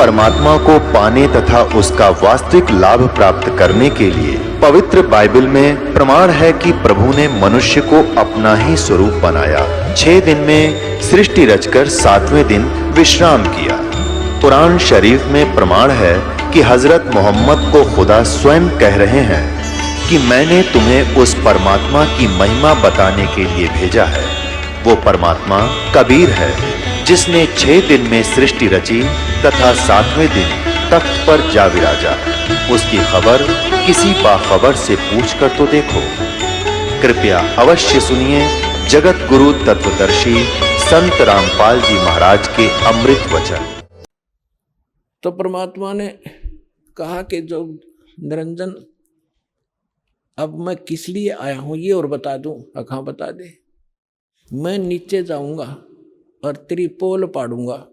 परमात्मा को पाने तथा उसका वास्तविक लाभ प्राप्त करने के लिए पवित्र बाइबल में प्रमाण है कि प्रभु ने मनुष्य को अपना ही स्वरूप बनाया। 6 दिन में सृष्टि रचकर 7वें दिन विश्राम किया। कुरान शरीफ में प्रमाण है कि हजरत मोहम्मद को खुदा स्वयं कह रहे हैं कि मैंने तुम्हें उस परमात्मा की महिमा बताने के लिए भेजा है। वो परमात्मा कबीर है जिसने 6 दिन में सृष्टि रची तथा 7वें दिन तख्त पर जा विराजा। उसकी खबर किसी बाखबर से पूछ कर तो देखो। कृपया अवश्य सुनिए जगत गुरु तत्वदर्शी संत रामपाल जी महाराज के अमृत वचन। तो परमात्मा ने कहा कि जो निरंजन, अब मैं किस लिए आया हूं ये और बता दूं। हाँ बता दे। मैं नीचे जाऊंगा और तेरी पोल पाड़ूंगा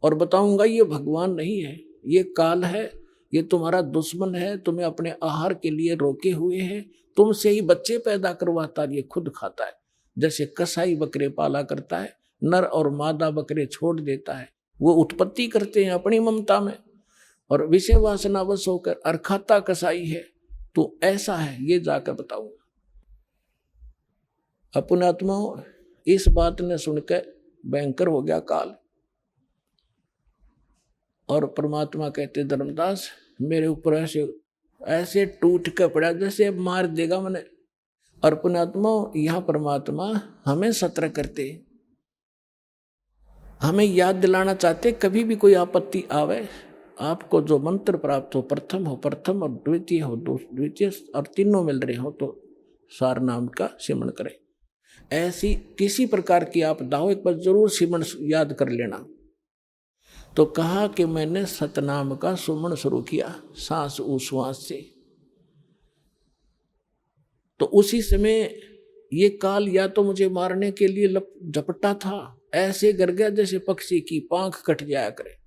और बताऊंगा ये भगवान नहीं है, ये काल है, ये तुम्हारा दुश्मन है, तुम्हें अपने आहार के लिए रोके हुए है, तुमसे ही बच्चे पैदा करवाता है, ये खुद खाता है। जैसे कसाई बकरे पाला करता है, नर और मादा बकरे छोड़ देता है, वो उत्पत्ति करते हैं अपनी ममता में और विषय वासनावश होकर, और खाता कसाई है। तो ऐसा है, ये जाकर बताऊंगा। अपने आत्माओं, इस बात ने सुनकर भयंकर हो गया काल। और परमात्मा कहते, धर्मदास मेरे ऊपर ऐसे टूट के पड़ा जैसे मार देगा मैंने। और पुण्यात्मा, यह परमात्मा हमें सतर्क करते, हमें याद दिलाना चाहते, कभी भी कोई आपत्ति आवे, आपको जो मंत्र प्राप्त हो, प्रथम हो प्रथम और द्वितीय हो द्वितीय और तीनों मिल रहे हो तो सार नाम का सिमरण करें। ऐसी किसी प्रकार की आपदा हो, एक बार जरूर सिमरण याद कर लेना। तो कहा कि मैंने सतनाम का सुमरण शुरू किया सांस उश्वास से। तो उसी समय ये काल या तो मुझे मारने के लिए झपटा था, ऐसे गिर गया जैसे पक्षी की पांख कट जाया करे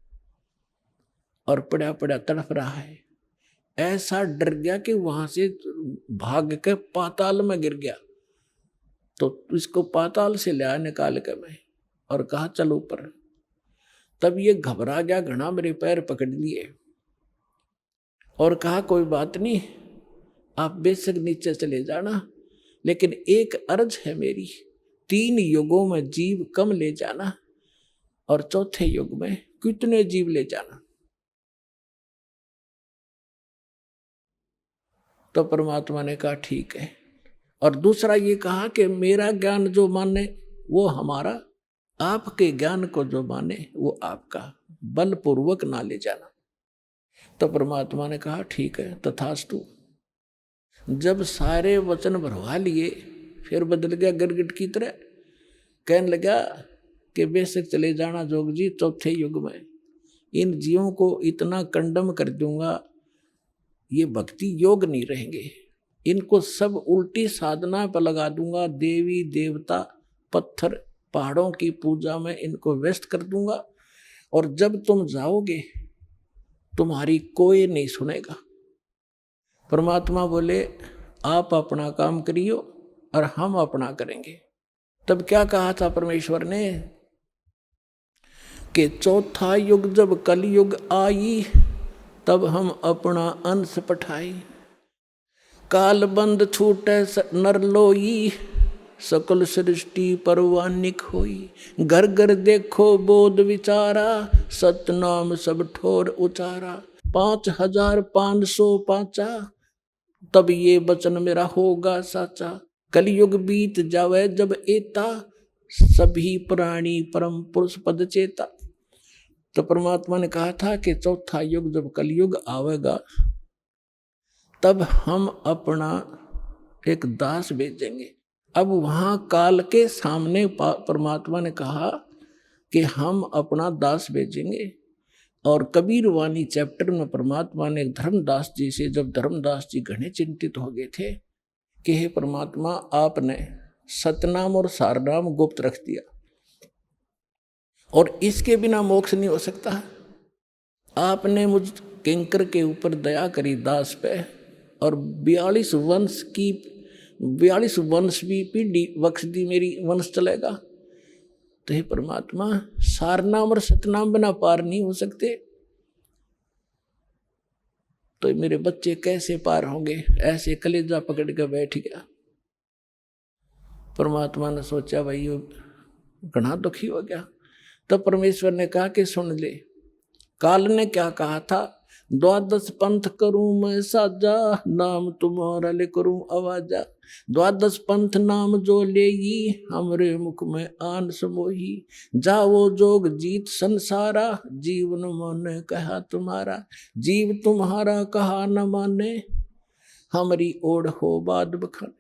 और पड़ा पड़ा तड़प रहा है। ऐसा डर गया कि वहां से भाग के पाताल में गिर गया। तो इसको पाताल से लिया निकाल के मैं और कहा चल ऊपर। तब ये घबरा गया घना, मेरे पैर पकड़ लिए और कहा कोई बात नहीं, आप बेशक नीचे चले जाना, लेकिन एक अर्ज है मेरी, 3 युगों में जीव कम ले जाना और चौथे युग में कितने जीव ले जाना। तो परमात्मा ने कहा ठीक है। और दूसरा ये कहा कि मेरा ज्ञान जो माने वो हमारा, आपके ज्ञान को जो माने वो आपका, बलपूर्वक ना ले जाना। तो परमात्मा ने कहा ठीक है तथास्तु। जब सारे वचन भरवा लिए फिर बदल गया गिरगिट की तरह, कहने लगा कि बेशक चले जाना जोग जी, चौथे युग में इन जीवों को इतना कंडम कर दूंगा, ये भक्ति योग नहीं रहेंगे, इनको सब उल्टी साधना पर लगा दूंगा, देवी देवता पत्थर पहाड़ों की पूजा में इनको व्यस्त कर दूंगा। और जब तुम जाओगे तुम्हारी कोई नहीं सुनेगा। परमात्मा बोले आप अपना काम करियो और हम अपना करेंगे। तब क्या कहा था परमेश्वर ने कि चौथा युग जब कलयुग आई तब हम अपना अंश पठाई। काल बंद छूटे नर लोई, सकल सृष्टि परवानिक होई। घर घर देखो बोध विचारा, सतनाम सब ठोर उचारा। 5505 तब ये वचन मेरा होगा साचा। कलयुग बीत जावे जब एता, सभी प्राणी परम पुरुष पद चेता। तो परमात्मा ने कहा था कि चौथा युग जब कलयुग आवेगा तब हम अपना एक दास भेजेंगे। अब वहां काल के सामने परमात्मा ने कहा कि हम अपना दास भेजेंगे। और कबीर वाणी चैप्टर में परमात्मा ने धर्मदास जी से, जब धर्मदास जी घने चिंतित हो गए थे कि हे परमात्मा आपने सतनाम और सारनाम गुप्त रख दिया और इसके बिना मोक्ष नहीं हो सकता। आपने मुझ किंकर के ऊपर दया करी दास पे और 42 वंश भी पीढ़ी बख्श दी, मेरी वंश चलेगा। तो हे परमात्मा सारनाम और सतनाम बिना पार नहीं हो सकते। तो मेरे बच्चे कैसे पार होंगे, ऐसे कलेजा पकड़ के बैठ गया। परमात्मा ने सोचा भाई ये घना दुखी हो गया। तो परमेश्वर ने कहा कि सुन ले, काल ने क्या कहा था, द्वादश पंथ करूं मैं साजा, नाम तुम्हारा ले करूं आवाजा। द्वादश पंथ नाम जो लेगी, हमरे मुख में आन समोही। जाओ जोग जीत संसारा, जीवन मन कहा तुम्हारा। जीव तुम्हारा कहा न माने, हमारी ओढ़ हो बाद बखाने।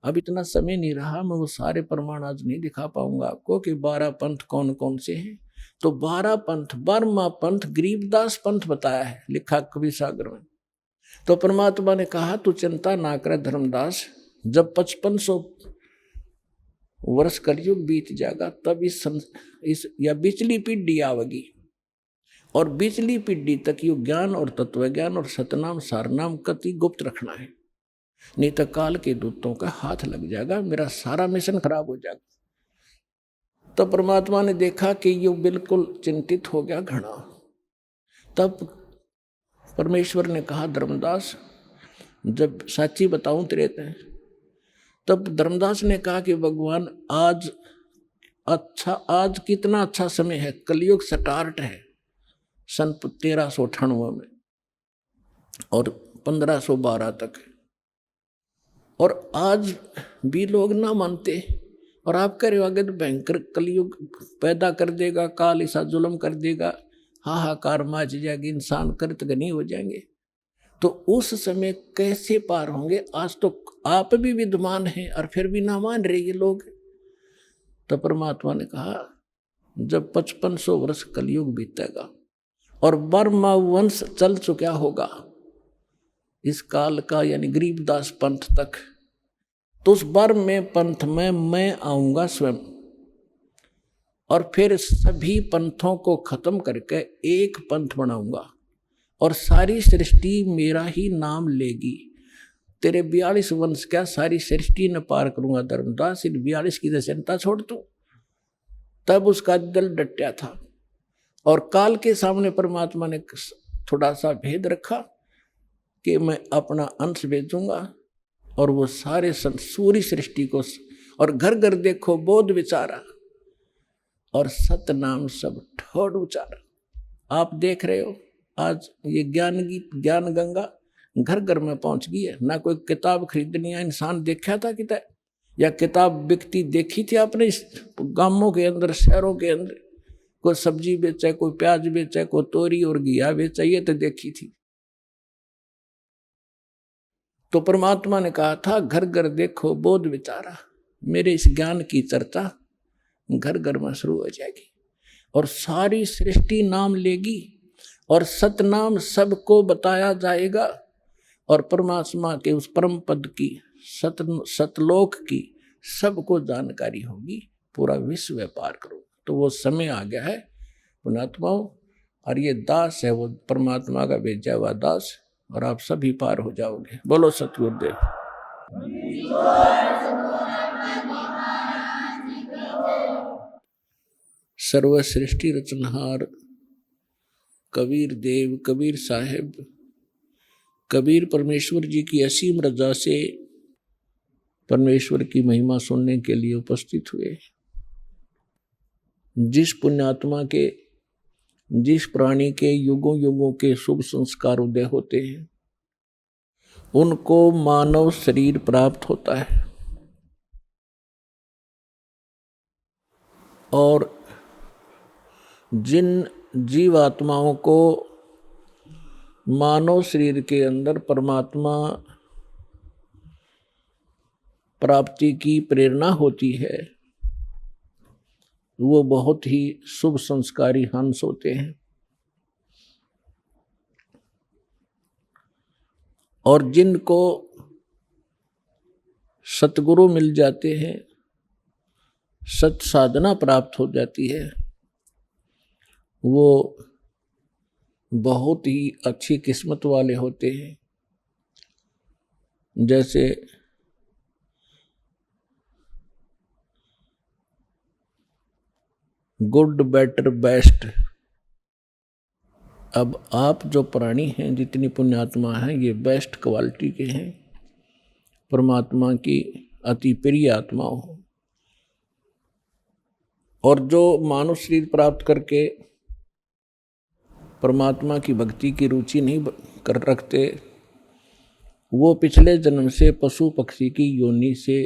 अब इतना समय नहीं रहा, मैं वो सारे प्रमाण आज नहीं दिखा पाऊंगा आपको कि 12 पंथ कौन कौन से हैं। तो 12 पंथ, 12वां पंथ गरीबदास पंथ बताया है, लिखा कवि सागर में। तो परमात्मा ने कहा तू चिंता ना कर धर्मदास, जब 5500 वर्ष कलयुग बीत जाएगा तब इस या बिचली पीढ़ी आवेगी, और बिचली पीढ़ी तक यो ज्ञान और तत्व ज्ञान और सतनाम सारनाम कति गुप्त रखना है, नहीं तो काल के दूतों का हाथ लग जाएगा, मेरा सारा मिशन खराब हो जाएगा। तब परमात्मा ने देखा कि ये बिल्कुल चिंतित हो गया घना। तब परमेश्वर ने कहा धर्मदास, जब साची बताऊं तेरे ते। तब धर्मदास ने कहा कि भगवान आज कितना अच्छा समय है, कलयुग स्टार्ट है सन 1398 में और 1512 तक, और आज भी लोग ना मानते, और आप कह रहे हो आगे तो भयंकर कलयुग पैदा कर देगा, काल ऐसा जुल्म कर देगा, हाहाकार मच जाएगी, इंसान कृतघ्नी हो जाएंगे। तो उस समय कैसे पार होंगे, आज तो आप भी विद्वान हैं और फिर भी ना मान रहे ये लोग। तो परमात्मा ने कहा जब 5500 वर्ष कलयुग बीतेगा और बर्मा वंश चल चुका होगा इस काल का, यानी गरीबदास पंथ तक, तो उस बार में पंथ में मैं आऊंगा स्वयं, और फिर सभी पंथों को खत्म करके एक पंथ बनाऊंगा, और सारी सृष्टि मेरा ही नाम लेगी। तेरे 42 वंश क्या सारी सृष्टि न पार करूंगा धर्मदास, इन 42 की चिंता छोड़ तू। तब उसका दिल डटा था, और काल के सामने परमात्मा ने थोड़ा सा भेद रखा कि मैं अपना अंश भेजूंगा, और वो सारे सूरी सृष्टि को, और घर घर देखो बोध विचारा, और सतनाम सब ठोड़ उचारा। आप देख रहे हो आज ये ज्ञान गीत, ज्ञान गंगा घर घर में पहुंच गई है। ना कोई किताब खरीदनी है, इंसान देखा था कितना, या किताब बिकती देखी थी आपने इस गांवों के अंदर, शहरों के अंदर, कोई सब्जी बेचा, कोई प्याज बेचा, कोई तोरी और घिया बेचा, ये तो देखी थी। तो परमात्मा ने कहा था घर घर देखो बोध विचारा, मेरे इस ज्ञान की चर्चा घर घर में शुरू हो जाएगी, और सारी सृष्टि नाम लेगी, और सतनाम सबको बताया जाएगा, और परमात्मा के उस परम पद की, सतलोक की सबको जानकारी होगी, पूरा विश्व व्यापार करो। तो वो समय आ गया है पुणात्माओं, और ये दास है वो परमात्मा का भेजा हुआ दास, और आप सभी पार हो जाओगे। बोलो सतगुरुदेव। सर्व सृष्टि रचनहार कबीर देव, कबीर साहेब, कबीर परमेश्वर जी की असीम रजा से परमेश्वर की महिमा सुनने के लिए उपस्थित हुए। जिस पुण्यात्मा के, जिस प्राणी के युगों युगों के शुभ संस्कार उदय होते हैं, उनको मानव शरीर प्राप्त होता है, और जिन जीवात्माओं को मानव शरीर के अंदर परमात्मा प्राप्ति की प्रेरणा होती है, वो बहुत ही शुभ संस्कारी हंस होते हैं। और जिनको सतगुरु मिल जाते हैं, सत साधना प्राप्त हो जाती है, वो बहुत ही अच्छी किस्मत वाले होते हैं। जैसे गुड बेटर बेस्ट, अब आप जो प्राणी हैं, जितनी पुण्यात्मा हैं, ये बेस्ट क्वालिटी के हैं, परमात्मा की अति प्रिय आत्माओं। और जो मानव शरीर प्राप्त करके परमात्मा की भक्ति की रुचि नहीं कर रखते, वो पिछले जन्म से पशु पक्षी की योनि से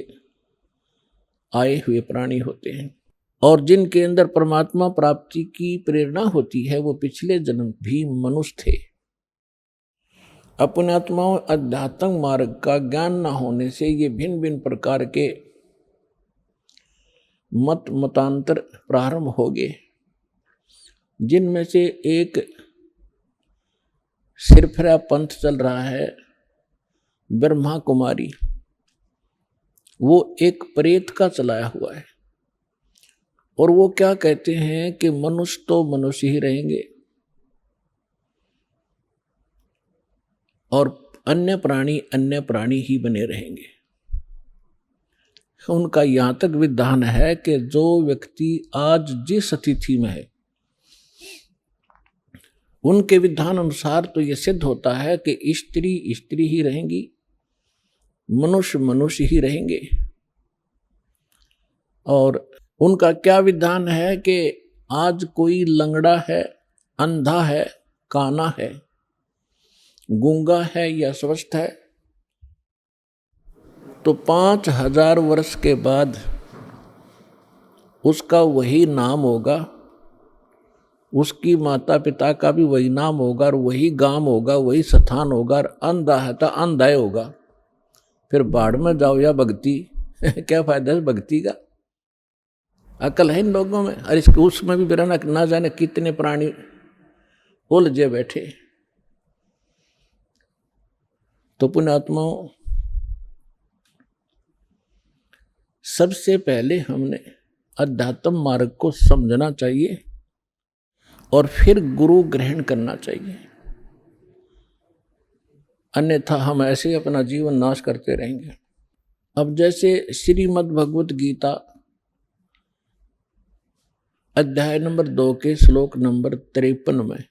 आए हुए प्राणी होते हैं। और जिनके अंदर परमात्मा प्राप्ति की प्रेरणा होती है, वो पिछले जन्म भी मनुष्य थे। अपनात्माओं, अध्यात्म मार्ग का ज्ञान न होने से ये भिन्न भिन्न प्रकार के मतांतर प्रारंभ हो गए, जिनमें से एक सिरफिरा पंथ चल रहा है, ब्रह्मा कुमारी, वो एक प्रेत का चलाया हुआ है। और वो क्या कहते हैं कि मनुष्य तो मनुष्य ही रहेंगे और अन्य प्राणी ही बने रहेंगे। उनका यहां तक विधान है कि जो व्यक्ति आज जिस स्थिति में है, उनके विधान अनुसार तो यह सिद्ध होता है कि स्त्री स्त्री ही रहेंगी, मनुष्य मनुष्य ही रहेंगे। और उनका क्या विधान है कि आज कोई लंगड़ा है, अंधा है, काना है, गूंगा है या स्वस्थ है, तो 5000 वर्ष के बाद उसका वही नाम होगा, उसकी माता पिता का भी वही नाम होगा और वही गांव होगा, वही स्थान होगा। और अंधा है तो अंधा ही होगा। फिर बाढ़ में जाओ या भक्ति क्या फायदा है भक्ति का? अकल है इन लोगों में। और इसके उसमें भी बिना ना जाने कितने प्राणी उलझे बैठे। तो पुण्यात्माओं, सबसे पहले हमने अध्यात्म मार्ग को समझना चाहिए और फिर गुरु ग्रहण करना चाहिए, अन्यथा हम ऐसे ही अपना जीवन नाश करते रहेंगे। अब जैसे श्रीमद् भगवत गीता अध्याय नंबर 2 के श्लोक नंबर 53 में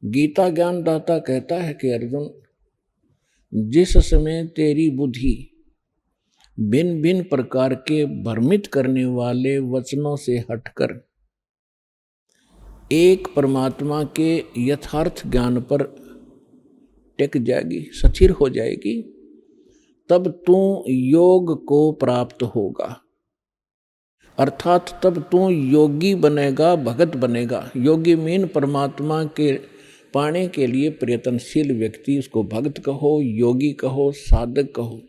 गीता ज्ञानदाता कहता है कि अर्जुन, जिस समय तेरी बुद्धि भिन्न भिन्न प्रकार के भ्रमित करने वाले वचनों से हटकर एक परमात्मा के यथार्थ ज्ञान पर टिक जाएगी, स्थिर हो जाएगी, तब तू योग को प्राप्त होगा। अर्थात तब तू योगी बनेगा, भगत बनेगा। योगी मीन परमात्मा के पाने के लिए प्रयत्नशील व्यक्ति, उसको भक्त कहो, योगी कहो, साधक कहो।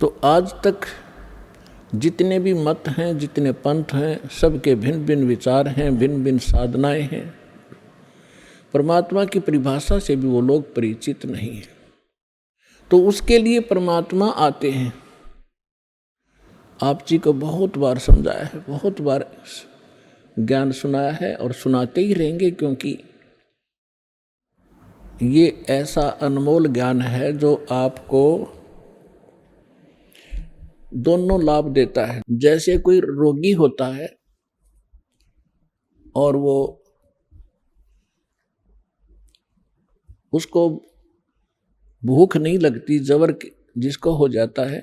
तो आज तक जितने भी मत हैं, जितने पंथ हैं, सबके भिन्न भिन्न विचार हैं, भिन्न भिन्न साधनाएं हैं। परमात्मा की परिभाषा से भी वो लोग परिचित नहीं है। तो उसके लिए परमात्मा आते हैं। आप जी को बहुत बार समझाया है, बहुत बार ज्ञान सुनाया है और सुनाते ही रहेंगे, क्योंकि ये ऐसा अनमोल ज्ञान है जो आपको दोनों लाभ देता है। जैसे कोई रोगी होता है और वो उसको भूख नहीं लगती, जबर जिसको हो जाता है,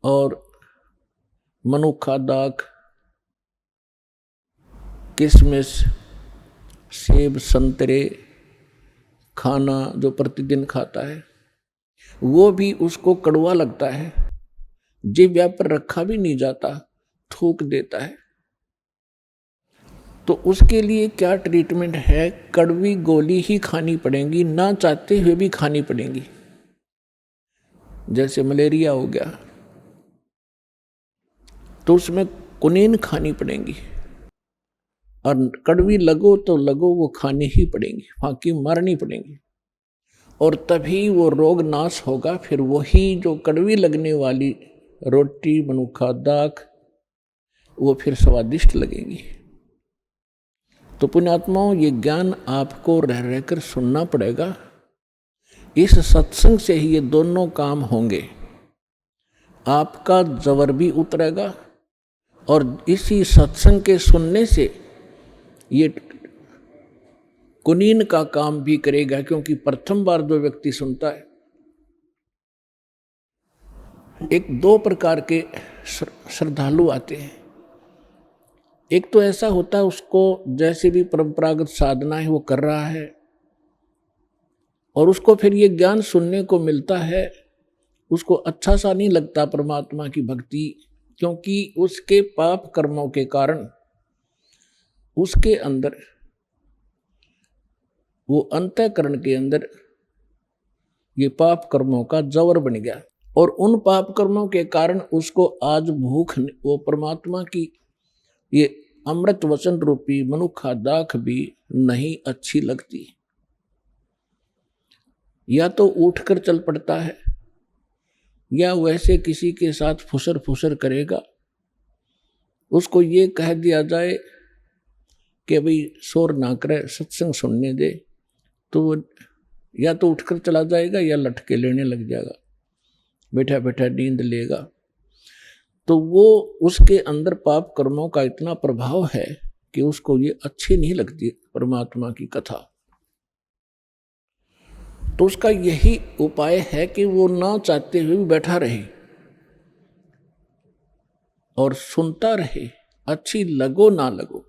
और मनुक्खा, दाख, किशमिश, सेब, संतरे खाना जो प्रतिदिन खाता है, वो भी उसको कड़वा लगता है, जिह्वा पर रखा भी नहीं जाता, थूक देता है। तो उसके लिए क्या ट्रीटमेंट है? कड़वी गोली ही खानी पड़ेगी, ना चाहते हुए भी खानी पड़ेगी। जैसे मलेरिया हो गया तो उसमें कुनीन खानी पड़ेगी, और कड़वी लगो तो लगो, वो खानी ही पड़ेगी, फांकी मारनी पड़ेगी, और तभी वो रोग नाश होगा। फिर वही जो कड़वी लगने वाली रोटी, मनुक्खा, दाख, वो फिर स्वादिष्ट लगेगी। तो पुण्यात्माओं, ये ज्ञान आपको रह रहकर सुनना पड़ेगा। इस सत्संग से ही ये दोनों काम होंगे। आपका जबर भी उतरेगा और इसी सत्संग के सुनने से ये कुनीन का काम भी करेगा, क्योंकि प्रथम बार जो व्यक्ति सुनता है, एक दो प्रकार के श्रद्धालु आते हैं। एक तो ऐसा होता है उसको जैसे भी परंपरागत साधना है वो कर रहा है, और उसको फिर ये ज्ञान सुनने को मिलता है, उसको अच्छा सा नहीं लगता परमात्मा की भक्ति, क्योंकि उसके पाप कर्मों के कारण उसके अंदर, वो अंतःकरण के अंदर ये पाप कर्मों का जवर बन गया, और उन पाप कर्मों के कारण उसको आज भूख, वो परमात्मा की ये अमृत वचन रूपी मनुखा दाख भी नहीं अच्छी लगती। या तो उठकर चल पड़ता है, या वैसे किसी के साथ फुसर फुसर करेगा, उसको ये कह दिया जाए कि भाई शोर ना करे, सत्संग सुनने दे, तो वो या तो उठकर चला जाएगा या लटके लेने लग जाएगा, बैठा बैठा नींद लेगा। तो वो उसके अंदर पाप कर्मों का इतना प्रभाव है कि उसको ये अच्छी नहीं लगती परमात्मा की कथा। तो उसका यही उपाय है कि वो ना चाहते हुए भी बैठा रहे और सुनता रहे, अच्छी लगो ना लगो।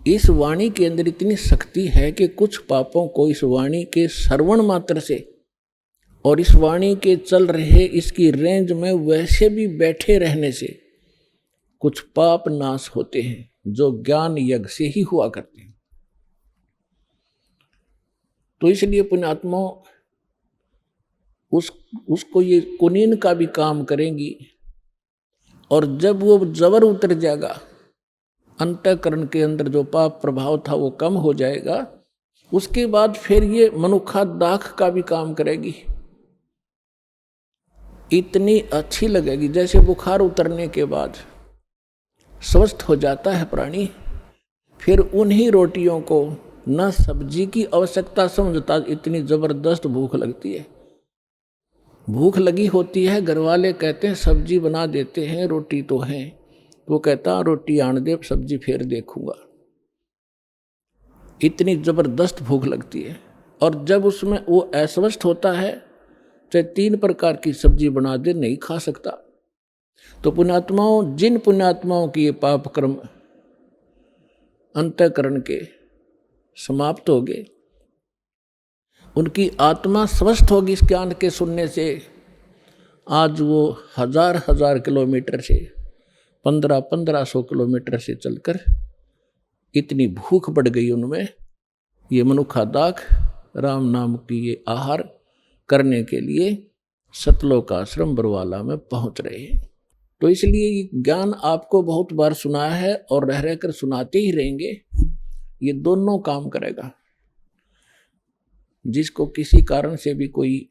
इस वाणी के अंदर इतनी शक्ति है कि कुछ पापों को इस वाणी के श्रवण मात्र से और इस वाणी के चल रहे इसकी रेंज में वैसे भी बैठे रहने से कुछ पाप नाश होते हैं, जो ज्ञान यज्ञ से ही हुआ करते हैं। तो इसलिए पुण्यात्मा उसको ये कुनीन का भी काम करेंगी, और जब वो जबर उतर जाएगा, अंतःकरण के अंदर जो पाप प्रभाव था वो कम हो जाएगा, उसके बाद फिर ये मनुखा दाख का भी काम करेगी। इतनी अच्छी लगेगी जैसे बुखार उतरने के बाद स्वस्थ हो जाता है प्राणी, फिर उन्हीं रोटियों को न सब्जी की आवश्यकता समझता, इतनी जबरदस्त भूख लगती है। भूख लगी होती है, घर वाले कहते हैं सब्जी बना देते हैं, रोटी तो है, वो कहता रोटी आन दे, सब्जी फिर देखूंगा। इतनी जबरदस्त भूख लगती है, और जब उसमें वो अस्वस्थ होता है, चाहे 3 प्रकार की सब्जी बना दे, नहीं खा सकता। तो पुण्यात्माओं, जिन पुण्यात्माओं की ये पाप कर्म अंतःकरण के समाप्त हो गए, उनकी आत्मा स्वस्थ होगी इस ज्ञान के सुनने से। आज वो हजार हजार किलोमीटर से 1500 किलोमीटर से चलकर, इतनी भूख बढ़ गई उनमें, ये मनुखा दाख राम नाम की ये आहार करने के लिए सतलोक आश्रम बरवाला में पहुंच रहे हैं। तो इसलिए ये ज्ञान आपको बहुत बार सुनाया है और रह रहकर सुनाते ही रहेंगे। ये दोनों काम करेगा। जिसको किसी कारण से भी कोई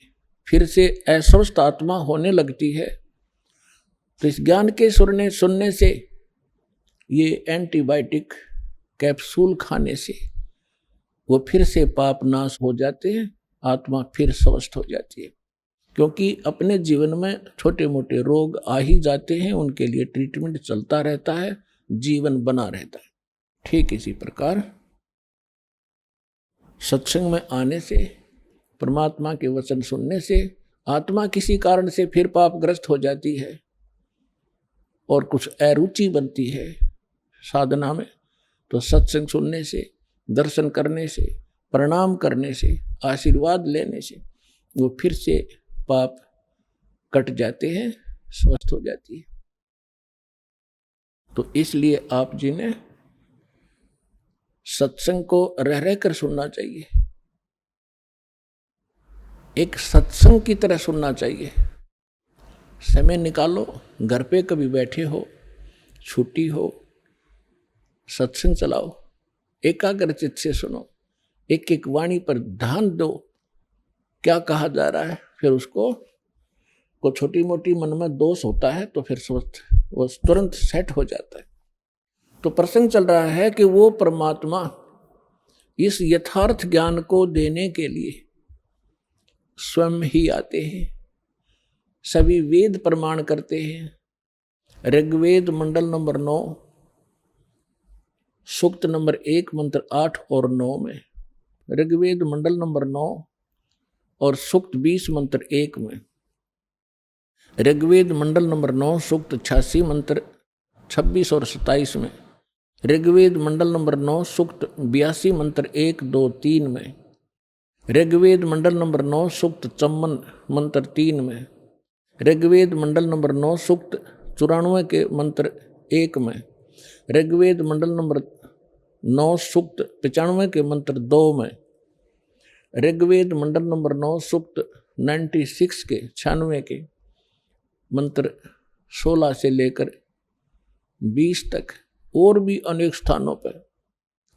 फिर से अस्वस्थ आत्मा होने लगती है, तो इस ज्ञान के सुनने से, ये एंटीबायोटिक कैप्सूल खाने से वो फिर से पाप नाश हो जाते हैं, आत्मा फिर स्वस्थ हो जाती है। क्योंकि अपने जीवन में छोटे मोटे रोग आ ही जाते हैं, उनके लिए ट्रीटमेंट चलता रहता है, जीवन बना रहता है। ठीक इसी प्रकार सत्संग में आने से, परमात्मा के वचन सुनने से आत्मा किसी कारण से फिर पापग्रस्त हो जाती है और कुछ अरुचि बनती है साधना में, तो सत्संग सुनने से, दर्शन करने से, प्रणाम करने से, आशीर्वाद लेने से वो फिर से पाप कट जाते हैं, स्वस्थ हो जाती है। तो इसलिए आप जी ने सत्संग को रह रह कर सुनना चाहिए, एक सत्संग की तरह सुनना चाहिए। समय निकालो, घर पे कभी बैठे हो, छुट्टी हो, सत्संग चलाओ, एकाग्रचित्त से सुनो, एक एक वाणी पर ध्यान दो, क्या कहा जा रहा है। फिर उसको को छोटी मोटी मन में दोष होता है तो फिर वो तुरंत सेट हो जाता है। तो प्रसंग चल रहा है कि वो परमात्मा इस यथार्थ ज्ञान को देने के लिए स्वयं ही आते हैं। सभी वेद प्रमाण करते हैं, ऋग्वेद मंडल नंबर 9 सूक्त नंबर 1 मंत्र 8 और 9 में, ऋग्वेद मंडल नंबर 9 और सूक्त 20 मंत्र 1 में, ऋग्वेद मंडल नंबर 9 सूक्त 86 मंत्र 26 और 27 में, ऋग्वेद मंडल नंबर 9 सूक्त 82 मंत्र 1, 2, 3 में, ऋग्वेद मंडल नंबर 9 सूक्त 54 मंत्र 3 में, ऋग्वेद मंडल नंबर 9 सूक्त 94 के मंत्र 1 में, ऋग्वेद मंडल नंबर 9 सूक्त 95 के मंत्र 2 में, ऋग्वेद मंडल नंबर 9 सूक्त 96 के 96 के मंत्र 16 से लेकर 20 तक, और भी अनेक स्थानों पर,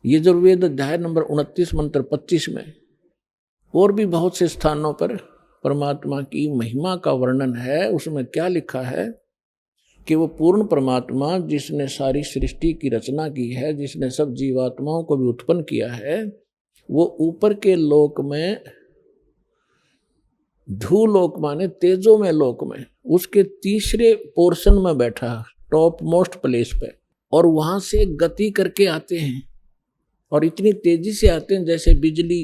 यजुर्वेद अध्याय नंबर 29 मंत्र 25 में, और भी बहुत से स्थानों पर परमात्मा की महिमा का वर्णन है। उसमें क्या लिखा है कि वो पूर्ण परमात्मा जिसने सारी सृष्टि की रचना की है, जिसने सब जीवात्माओं को भी उत्पन्न किया है, वो ऊपर के लोक में, धूलोक माने तेजो में लोक में, उसके तीसरे पोर्शन में बैठा, टॉप मोस्ट प्लेस पे, और वहां से गति करके आते हैं, और इतनी तेजी से आते हैं जैसे बिजली,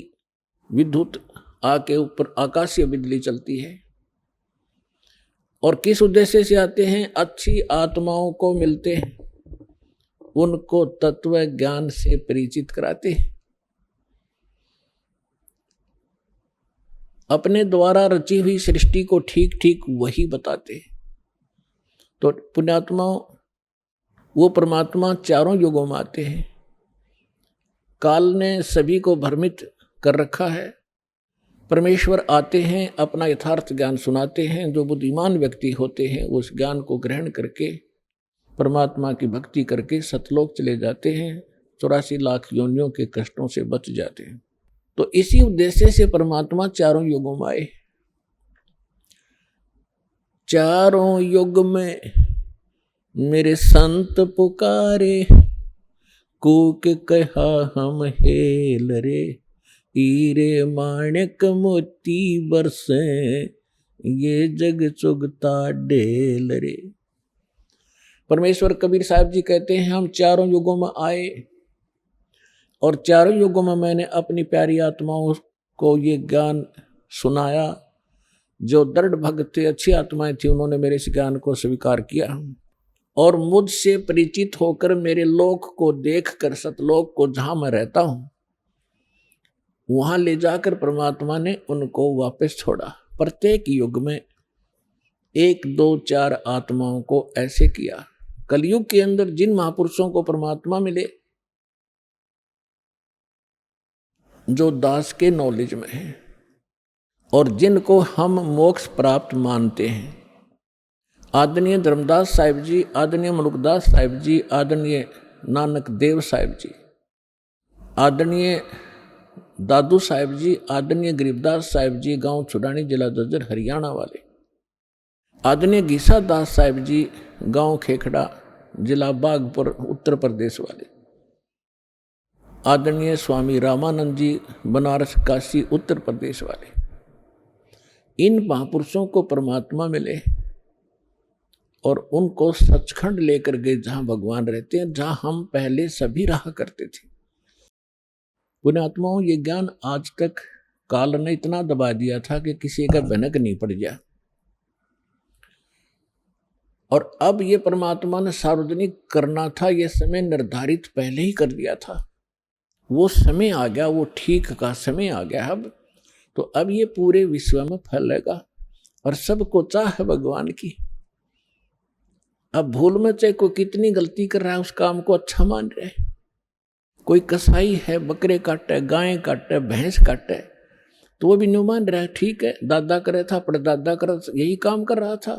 विद्युत आके ऊपर आकाशीय बिजली चलती है। और किस उद्देश्य से आते हैं? अच्छी आत्माओं को मिलते हैं, उनको तत्व ज्ञान से परिचित कराते हैं, अपने द्वारा रची हुई सृष्टि को ठीक ठीक वही बताते हैं। तो पुण्यात्मा, वो परमात्मा चारों युगों में आते हैं। काल ने सभी को भ्रमित कर रखा है। परमेश्वर आते हैं, अपना यथार्थ ज्ञान सुनाते हैं। जो बुद्धिमान व्यक्ति होते हैं उस ज्ञान को ग्रहण करके परमात्मा की भक्ति करके सतलोक चले जाते हैं, 84 लाख योनियों के कष्टों से बच जाते हैं। तो इसी उद्देश्य से परमात्मा चारों युगों में आए। चारों युग में मेरे संत पुकारे, कूक कहा हम हेल रे, हीरे माणिक मोती बरसे, ये जग चुगता ढेल रे। परमेश्वर कबीर साहब जी कहते हैं, हम चारों युगों में आए और चारों युगों में मैंने अपनी प्यारी आत्माओं को ये ज्ञान सुनाया। जो दृढ़ भक्त थे, अच्छी आत्माएं थी, उन्होंने मेरे इस ज्ञान को स्वीकार किया और मुझसे परिचित होकर मेरे लोक को देखकर, सतलोक को जहां मैं रहता हूं, वहां ले जाकर परमात्मा ने उनको वापस छोड़ा। प्रत्येक युग में 1, 2, 4 आत्माओं को ऐसे किया। कलयुग के अंदर जिन महापुरुषों को परमात्मा मिले, जो दास के नॉलेज में है और जिनको हम मोक्ष प्राप्त मानते हैं, आदरणीय धर्मदास साहिब जी, आदरणीय मनुकदास साहिब जी, आदरणीय नानक देव साहिब जी, आदरणीय दादू साहिब जी, आदरणीय गरीबदास साहिब जी, गांव छुड़ानी, जिला जज्जर, हरियाणा वाले, आदरणीय गीसा दास साहिब जी, गांव खेखड़ा, जिला बागपुर, उत्तर प्रदेश वाले, आदरणीय स्वामी रामानंद जी, बनारस, काशी, उत्तर प्रदेश वाले, इन महापुरुषों को परमात्मा मिले और उनको सचखंड लेकर गए, जहां भगवान रहते हैं, जहां हम पहले सभी रहा करते थे। पुण्यात्माओं, ये ज्ञान आज तक काल ने इतना दबा दिया था कि किसी का भनक नहीं पड़ गया, और अब ये परमात्मा ने सार्वजनिक करना था, ये समय निर्धारित पहले ही कर दिया था। वो समय आ गया, वो ठीक का समय आ गया अब। तो अब ये पूरे विश्व में फैलेगा और सबको चाह है भगवान की। अब भूल में चाहे कोई कितनी गलती कर रहा है, उस काम को अच्छा मान रहे। कोई कसाई है, बकरे काटे, गायें काटे, भैंस काटे, तो वो भी नहीं मान रहा है। ठीक है, दादा करे था, परदादा करे, यही काम कर रहा था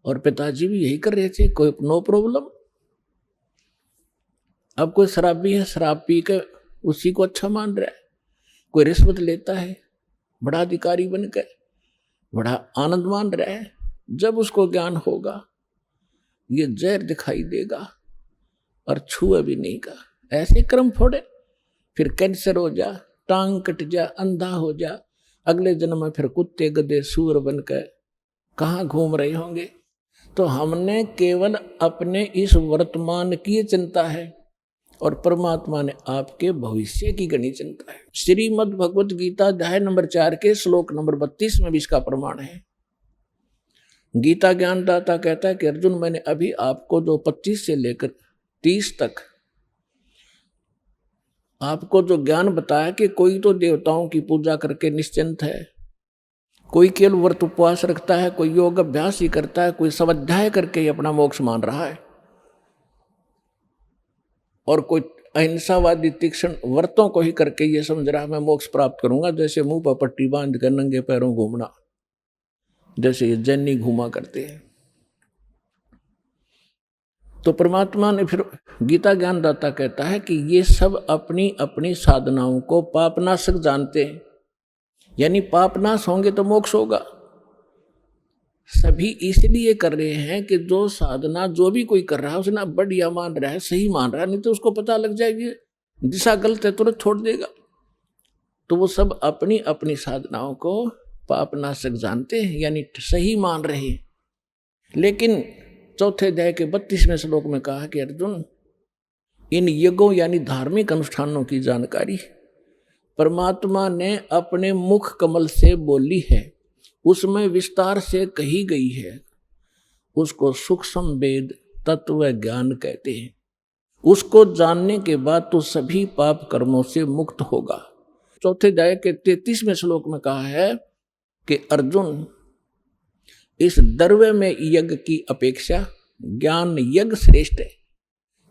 और पिताजी भी यही कर रहे थे, कोई नो प्रॉब्लम। अब कोई शराबी है, शराब पी के उसी को अच्छा मान रहा है। कोई रिश्वत लेता है, बड़ा अधिकारी बन के बड़ा आनंद मान रहा है। जब उसको ज्ञान होगा, ये जहर दिखाई देगा और छुए भी नहीं का। ऐसे क्रम फोड़े, फिर कैंसर हो जा, टांग कट जा, अंधा हो जा, अगले जन्म में फिर कुत्ते, गधे, सूअर बनकर कहाँ घूम रहे होंगे। तो हमने केवल अपने इस वर्तमान की चिंता है और परमात्मा ने आपके भविष्य की घनी चिंता है। श्रीमद् भगवत गीता अध्याय नंबर 4 के श्लोक नंबर 32 में भी इसका प्रमाण है। गीता ज्ञानदाता कहता है कि अर्जुन, मैंने अभी आपको जो 25 से लेकर 30 तक आपको जो ज्ञान बताया कि कोई तो देवताओं की पूजा करके निश्चिंत है, कोई केवल व्रत उपवास रखता है, कोई योग अभ्यास ही करता है, कोई स्वाध्याय करके ही अपना मोक्ष मान रहा है, और कोई अहिंसावादी तीक्ष्ण व्रतों को ही करके ये समझ रहा है मैं मोक्ष प्राप्त करूंगा, जैसे मुंह पर पट्टी बांध कर नंगे पैरों घूमना, जैसे ये जैनी घूमा करते हैं। तो परमात्मा ने फिर गीता ज्ञानदाता कहता है कि ये सब अपनी अपनी साधनाओं को पापनाशक जानते हैं, यानी पापनाश होंगे तो मोक्ष होगा। सभी इसलिए कर रहे हैं कि जो साधना जो भी कोई कर रहा है उसने बढ़िया मान रहा है, सही मान रहा है, नहीं तो उसको पता लग जाएगी दिशा गलत है तुरंत छोड़ देगा। तो वो सब अपनी अपनी साधनाओं को पापनाशक जानते हैं, यानी सही मान रहे हैं। लेकिन चौथे अध्याय के 32वें श्लोक में कहा कि अर्जुन, इन यज्ञों यानी धार्मिक अनुष्ठानों की जानकारी परमात्मा ने अपने मुख कमल से बोली है, उसमें विस्तार से कही गई है, उसको सूक्ष्म वेद तत्व ज्ञान कहते हैं। उसको जानने के बाद तो सभी पाप कर्मों से मुक्त होगा। चौथे अध्याय के 33वें श्लोक में कहा है कि अर्जुन, इस द्रव्य में यज्ञ की अपेक्षा ज्ञान यज्ञ श्रेष्ठ है।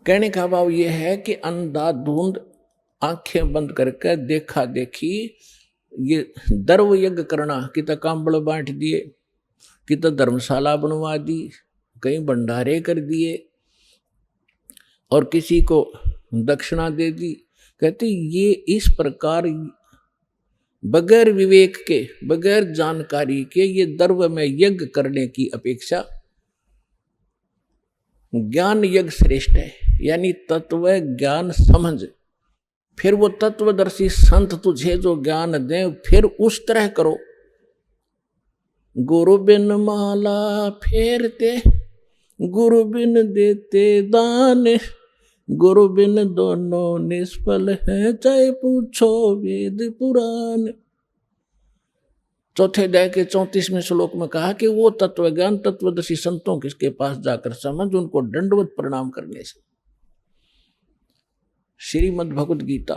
कहने का भाव यह है कि अंधाधुंध आंखें बंद करके देखा देखी ये द्रव्य यज्ञ करना, कि तो कांबड़ बांट दिए, कि तो धर्मशाला बनवा दी, कहीं भंडारे कर दिए और किसी को दक्षिणा दे दी। कहते ये इस प्रकार बगैर विवेक के, बगैर जानकारी के ये द्रव्य में यज्ञ करने की अपेक्षा ज्ञान यज्ञ श्रेष्ठ है, यानी तत्व ज्ञान समझ, फिर वो तत्वदर्शी संत तुझे जो ज्ञान दें फिर उस तरह करो। गुरु बिन माला फेरते, गुरु बिन देते दान, गुरु बिन दोनों निष्फल है, चाहे पूछो वेद पुराण। चौथे अध्याय के 34वें श्लोक में कहा कि वो तत्व ज्ञान तत्वदर्शी संतों किसके पास जाकर समझ, उनको दंडवत प्रणाम करने से। श्रीमद् भगवत गीता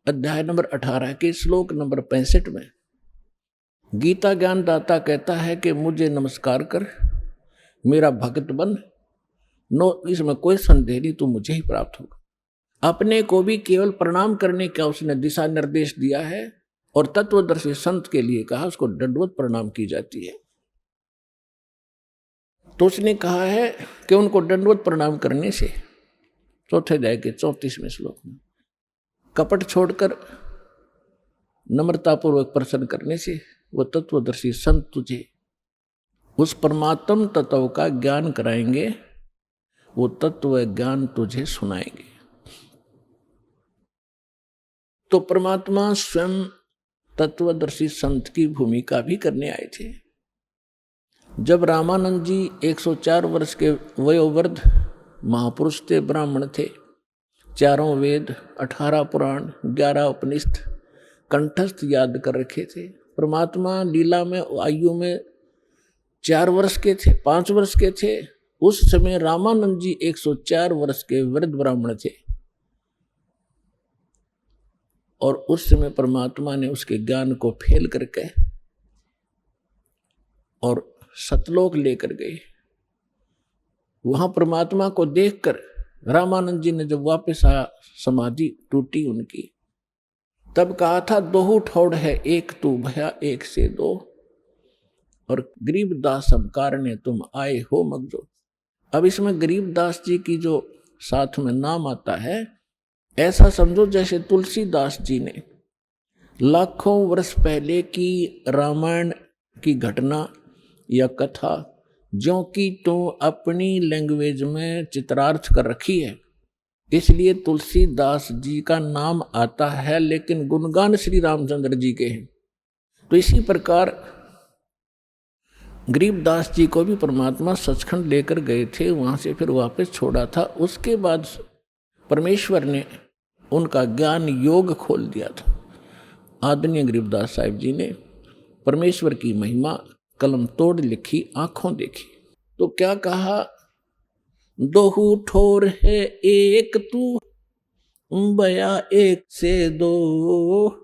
अध्याय नंबर 18 के श्लोक नंबर 65 में गीता ज्ञानदाता कहता है कि मुझे नमस्कार कर, मेरा भक्त बन, इसमें कोई संदेह नहीं, तू मुझे ही प्राप्त होगा। अपने को भी केवल प्रणाम करने का उसने दिशा निर्देश दिया है, और तत्वदर्शी संत के लिए कहा उसको दंडवत प्रणाम की जाती है। तो उसने कहा है कि उनको दंडवत प्रणाम करने से, चौथे अध्याय के 34वें श्लोक में, कपट छोड़कर नम्रतापूर्वक प्रसन्न करने से वो तत्वदर्शी संत तुझे उस परमात्म तत्व का ज्ञान कराएंगे, वो तत्व ज्ञान तुझे सुनाएंगे। तो परमात्मा स्वयं तत्वदर्शी संत की भूमिका भी करने आए थे। जब रामानंद जी 104 वर्ष के वयोवृद्ध महापुरुष थे, ब्राह्मण थे, 4 वेद, 18 पुराण, 11 उपनिषद कंठस्थ याद कर रखे थे। परमात्मा लीला में आयु में 4 वर्ष के थे, 5 वर्ष के थे। उस समय रामानंद जी 104 वर्ष के वृद्ध ब्राह्मण थे, और उस समय परमात्मा ने उसके ज्ञान को फेल करके और सतलोक लेकर गए। वहां परमात्मा को देखकर रामानंद जी ने जब वापस आया, समाधि टूटी उनकी, तब कहा था दोहु ठौड़ है एक तू भया एक से दो, और गरीबदास हम कारणे तुम आए हो मगजो। अब इसमें गरीबदास जी की जो साथ में नाम आता है, ऐसा समझो जैसे तुलसीदास जी ने लाखों वर्ष पहले की रामायण की घटना या कथा जो कि तो अपनी लैंग्वेज में चित्रार्थ कर रखी है, इसलिए तुलसीदास जी का नाम आता है, लेकिन गुणगान श्री रामचंद्र जी के हैं। तो इसी प्रकार गरीबदास जी को भी परमात्मा सचखंड लेकर गए थे, वहाँ से फिर वापस छोड़ा था। उसके बाद परमेश्वर ने उनका ज्ञान योग खोल दिया था। आदरणीय गरीबदास साहिब जी ने परमेश्वर की महिमा कलम तोड़ लिखी, आंखों देखी। तो क्या कहा, दोहू ठोर है एक तू, बया एक से दो,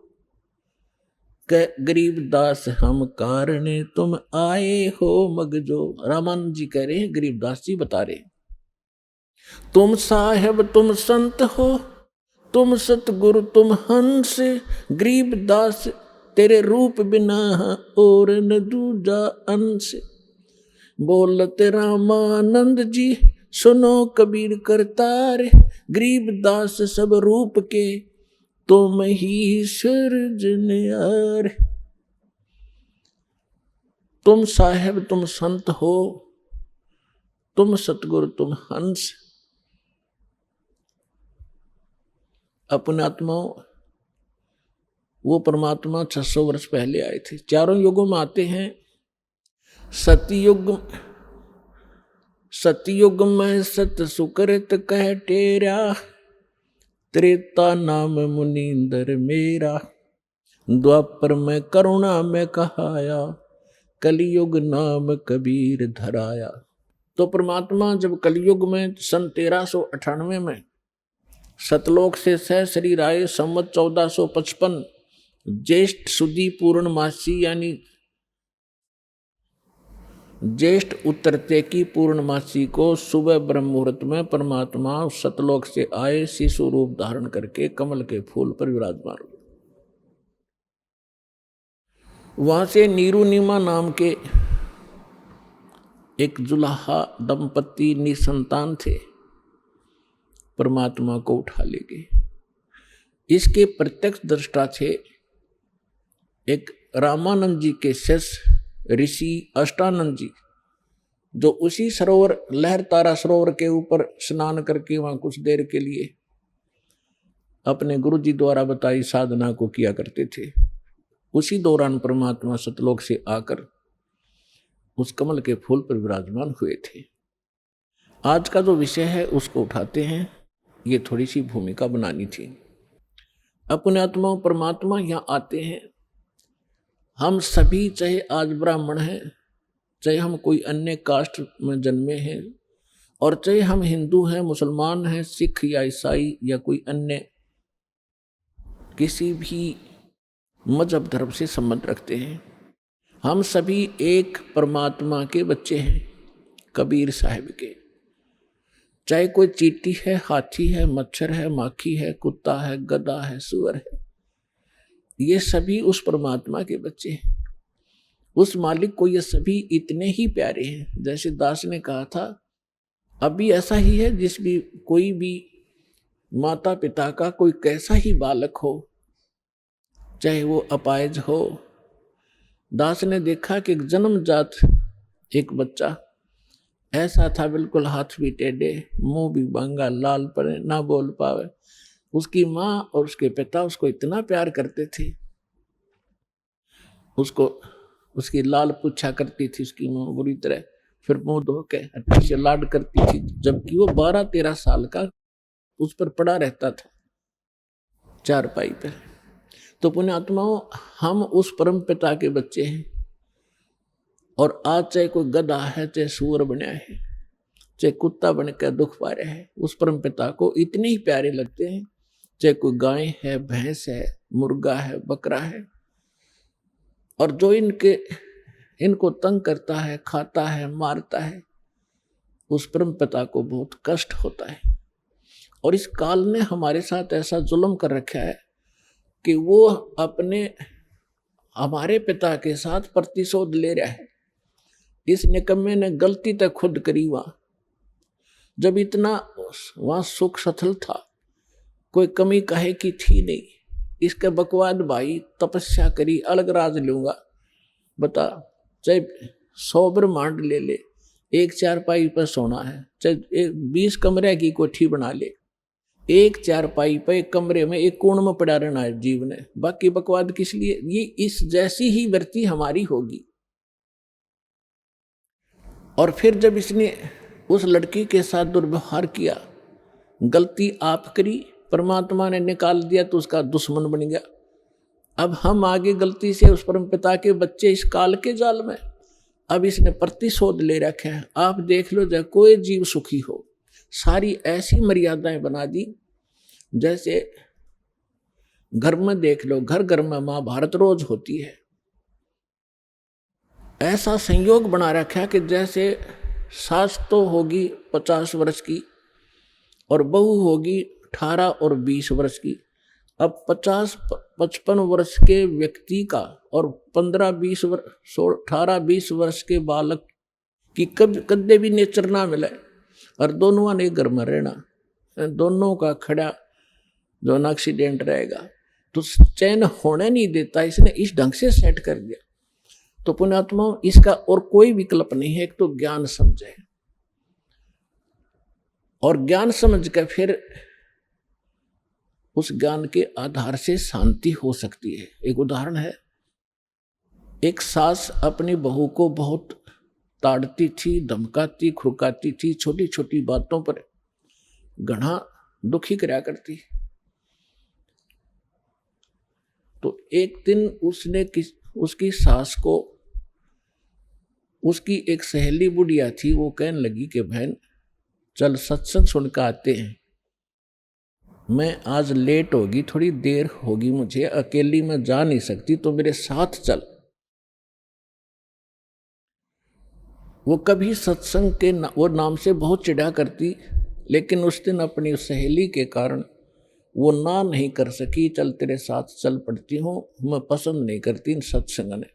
गरीबदास हम कारणे तुम आए हो मगजो। रामानंद जी कह रहे हैं, गरीबदास जी बता रहे, तुम साहेब तुम संत हो, तुम सतगुरु तुम हंस, गरीबदास तेरे रूप बिना और न दूजा अंश। बोलते रामानंद जी सुनो कबीर करतार, गरीबदास सब रूप के तुम ही सृजनहार। तुम साहेब तुम संत हो, तुम सतगुरु तुम हंस। अपने आत्माओं, वो परमात्मा 600 वर्ष पहले आए थे। चारों युगों में आते हैं। सतयुग में सत सुकृत कह टेरा, त्रेता नाम मुनींदर मेरा, द्वापर में करुणा में कहाया, कलयुग नाम कबीर धराया। तो परमात्मा जब कलयुग में सन 1398 में सतलोक से सह शरीर आए, संवत 1455 ज्येष्ठ सुदी पूर्णमासी यानी ज्येष्ठ उतरते की पूर्णमासी को सुबह ब्रह्म मुहूर्त में परमात्मा सतलोक से आए, शिशु रूप धारण करके कमल के फूल पर विराजमान हुए। वहां से नीरू नीमा नाम के एक जुलाहा दंपति निसंतान थे, परमात्मा को उठा ले गए। इसके प्रत्यक्ष दृष्टा थे एक रामानंद जी के शिष्य ऋषि अष्टानंद जी, जो उसी सरोवर लहर तारा सरोवर के ऊपर स्नान करके वहां कुछ देर के लिए अपने गुरु जी द्वारा बताई साधना को किया करते थे। उसी दौरान परमात्मा सतलोक से आकर उस कमल के फूल पर विराजमान हुए थे। आज का जो विषय है उसको उठाते हैं, ये थोड़ी सी भूमिका बनानी थी। अपने आत्मा परमात्मा यहाँ आते हैं। हम सभी, चाहे आज ब्राह्मण हैं, चाहे हम कोई अन्य कास्ट में जन्मे हैं, और चाहे हम हिंदू हैं, मुसलमान हैं, सिख या ईसाई या कोई अन्य किसी भी मजहब धर्म से संबंध रखते हैं, हम सभी एक परमात्मा के बच्चे हैं, कबीर साहिब के। चाहे कोई चींटी है, हाथी है, मच्छर है, माखी है, कुत्ता है, गधा है, सुअर है, ये सभी उस परमात्मा के बच्चे हैं। उस मालिक को ये सभी इतने ही प्यारे हैं। जैसे दास ने कहा था, अभी ऐसा ही है, जिस भी कोई भी माता पिता का कोई कैसा ही बालक हो, चाहे वो अपाहिज हो। दास ने देखा कि एक जन्मजात एक बच्चा ऐसा था, बिल्कुल हाथ भी टेढ़े, मुंह भी बांगा, लाल पड़े, ना बोल पावे। उसकी माँ और उसके पिता उसको इतना प्यार करते थे, उसको उसकी लाल पूछा करती थी उसकी माँ बुरी तरह, फिर मुंह धो के अच्छे से लाड करती थी, जबकि वो 12-13 साल का उस पर पड़ा रहता था चारपाई पर। तो पुण्यात्माओं, हम उस परम पिता के बच्चे हैं। और आज चाहे कोई गधा है, चाहे सूअर बना है, चाहे कुत्ता बन कर दुख पा रहा है, उस परम पिता को इतने ही प्यारे लगते हैं। चाहे कोई गाय है, भैंस है, मुर्गा है, बकरा है, और जो इनको तंग करता है, खाता है, मारता है, उस परम पिता को बहुत कष्ट होता है। और इस काल ने हमारे साथ ऐसा जुल्म कर रखा है कि वो हमारे पिता के साथ प्रतिशोध ले रहा है। इस निकम्मे ने गलती तक खुद करी। वहां जब इतना वहां सुख सथल था, कोई कमी कहे की थी नहीं। इसके बकवाद भाई तपस्या करी, अलग राज लूंगा। बता, चाहे 100 ब्रह्मांड ले ले, एक चारपाई पर सोना है, चाहे 20 कमरे की कोठी बना ले, एक चारपाई पर एक कमरे में एक कोण में पड़ा रहना है जीव ने। बाकी बकवाद किस लिए? ये इस जैसी ही वृत्ति हमारी होगी। और फिर जब इसने उस लड़की के साथ दुर्व्यवहार किया, गलती आप करी, परमात्मा ने निकाल दिया तो उसका दुश्मन बन गया। अब हम आगे गलती से उस परमपिता के बच्चे इस काल के जाल में, अब इसने प्रतिशोध ले रखे हैं। आप देख लो, जब कोई जीव सुखी हो, सारी ऐसी मर्यादाएं बना दी, जैसे घर में देख लो, घर घर में महाभारत रोज होती है। ऐसा संयोग बना रखा कि जैसे सास तो होगी 50 वर्ष की और बहू होगी 18 और 20 वर्ष की। अब 50-55 वर्ष के व्यक्ति का और 15-20 वर्ष 18-20 वर्ष के बालक की कदे भी नेचर ना मिले और दोनों ने घर में रहना, दोनों का खड़ा जो ना एक्सीडेंट रहेगा, तो चैन होने नहीं देता। इसने इस ढंग से सेट कर दिया। तो पुण्यात्मा, इसका और कोई विकल्प नहीं है। एक तो ज्ञान समझे और ज्ञान समझ कर फिर उस ज्ञान के आधार से शांति हो सकती है। एक उदाहरण है, एक सास अपनी बहू को बहुत ताड़ती थी, धमकाती, खुरकाती थी, छोटी छोटी बातों पर घना दुखी कराया करती। तो एक दिन उसने उसकी सास को, उसकी एक सहेली बुढ़िया थी, वो कहने लगी कि बहन चल सत्संग सुनकर आते हैं, मैं आज लेट होगी, थोड़ी देर होगी, मुझे अकेली में जा नहीं सकती, तो मेरे साथ चल। वो कभी सत्संग के वो नाम से बहुत चिढ़ा करती, लेकिन उस दिन अपनी सहेली के कारण वो ना नहीं कर सकी। चल तेरे साथ चल पड़ती हूँ, मैं पसंद नहीं करती इन सत्संग ने,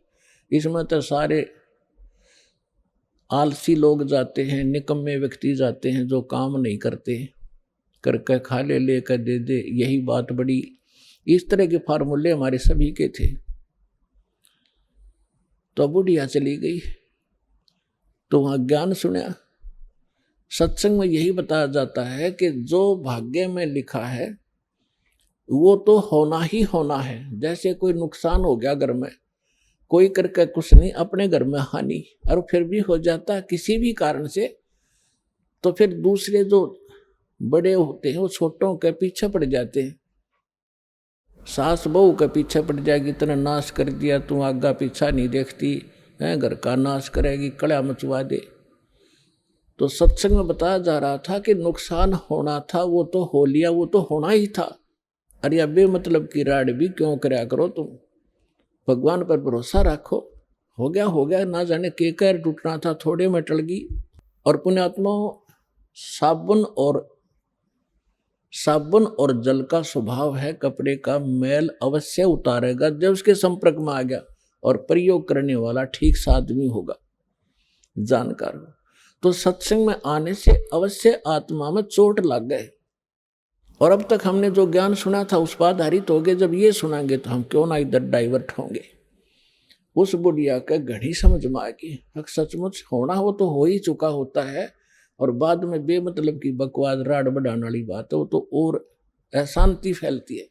इसमें तो सारे आलसी लोग जाते हैं, निकम्मे व्यक्ति जाते हैं जो काम नहीं करते, करके खा ले, लेकर दे दे, यही बात बड़ी। इस तरह के फार्मूले हमारे सभी के थे। तो बुढ़िया चली गई, तो वहां ज्ञान सुना। सत्संग में यही बताया जाता है कि जो भाग्य में लिखा है वो तो होना ही होना है। जैसे कोई नुकसान हो गया घर में, कोई करके कुछ नहीं, अपने घर में हानि, और फिर भी हो जाता किसी भी कारण से, तो फिर दूसरे जो बड़े होते हैं वो छोटों के पीछे पड़ जाते हैं। सास बहू के पीछे पड़ जाएगी, तेने नाश कर दिया, तू आगा पीछा नहीं देखती है, घर का नाश करेगी, कड़ा मचवा दे। तो सत्संग में बताया जा रहा था कि नुकसान होना था वो तो हो लिया, वो तो होना ही था। अरे अब बेमतलब की राड भी क्यों कराया करो, तुम भगवान पर भरोसा रखो, हो गया, ना जाने के कर टूटना था, थोड़े में टल गई। और पुण्यात्मा, साबुन और जल का स्वभाव है, कपड़े का मैल अवश्य उतारेगा जब उसके संपर्क में आ गया, और प्रयोग करने वाला ठीक सा आदमी होगा, जानकार हो। तो सत्संग में आने से अवश्य आत्मा में चोट लग गए, और अब तक हमने जो ज्ञान सुना था उस पर आधारित हो गए। जब ये सुनाएंगे तो हम क्यों ना इधर डाइवर्ट होंगे। उस बुढ़िया का घड़ी समझ में आएगी, सचमुच होना हो तो हो ही चुका होता है, और बाद में बेमतलब की बकवास राड बढ़ाने वाली बात है, वो तो और अशांति फैलती है।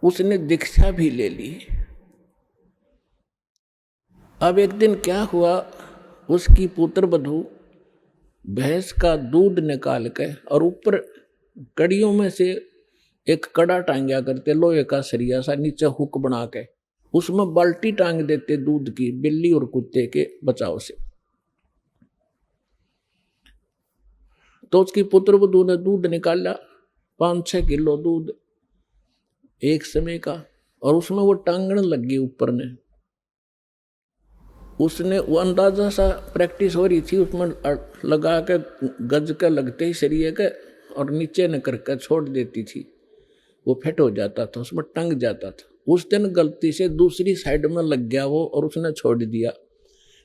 उसने दीक्षा भी ले ली। अब एक दिन क्या हुआ, उसकी पुत्र वधू भैंस का दूध निकाल के और ऊपर कड़ियों में से एक कड़ा टांगा करते, लोहे का सरिया सा, नीचे हुक बना के उसमें बाल्टी टांग देते दूध की, बिल्ली और कुत्ते के बचाव से। तो उसकी पुत्र वधू ने दूध निकाला, 5-6 किलो दूध एक समय का, और उसमें वो टांगने लग गई ऊपर ने। उसने वो अंदाजा सा प्रैक्टिस हो रही थी, उसमें लगा के गज के लगते ही शरीर के, और नीचे न करके छोड़ देती थी, वो फिट हो जाता था, उसमें टंग जाता था। उस दिन गलती से दूसरी साइड में लग गया वो, और उसने छोड़ दिया।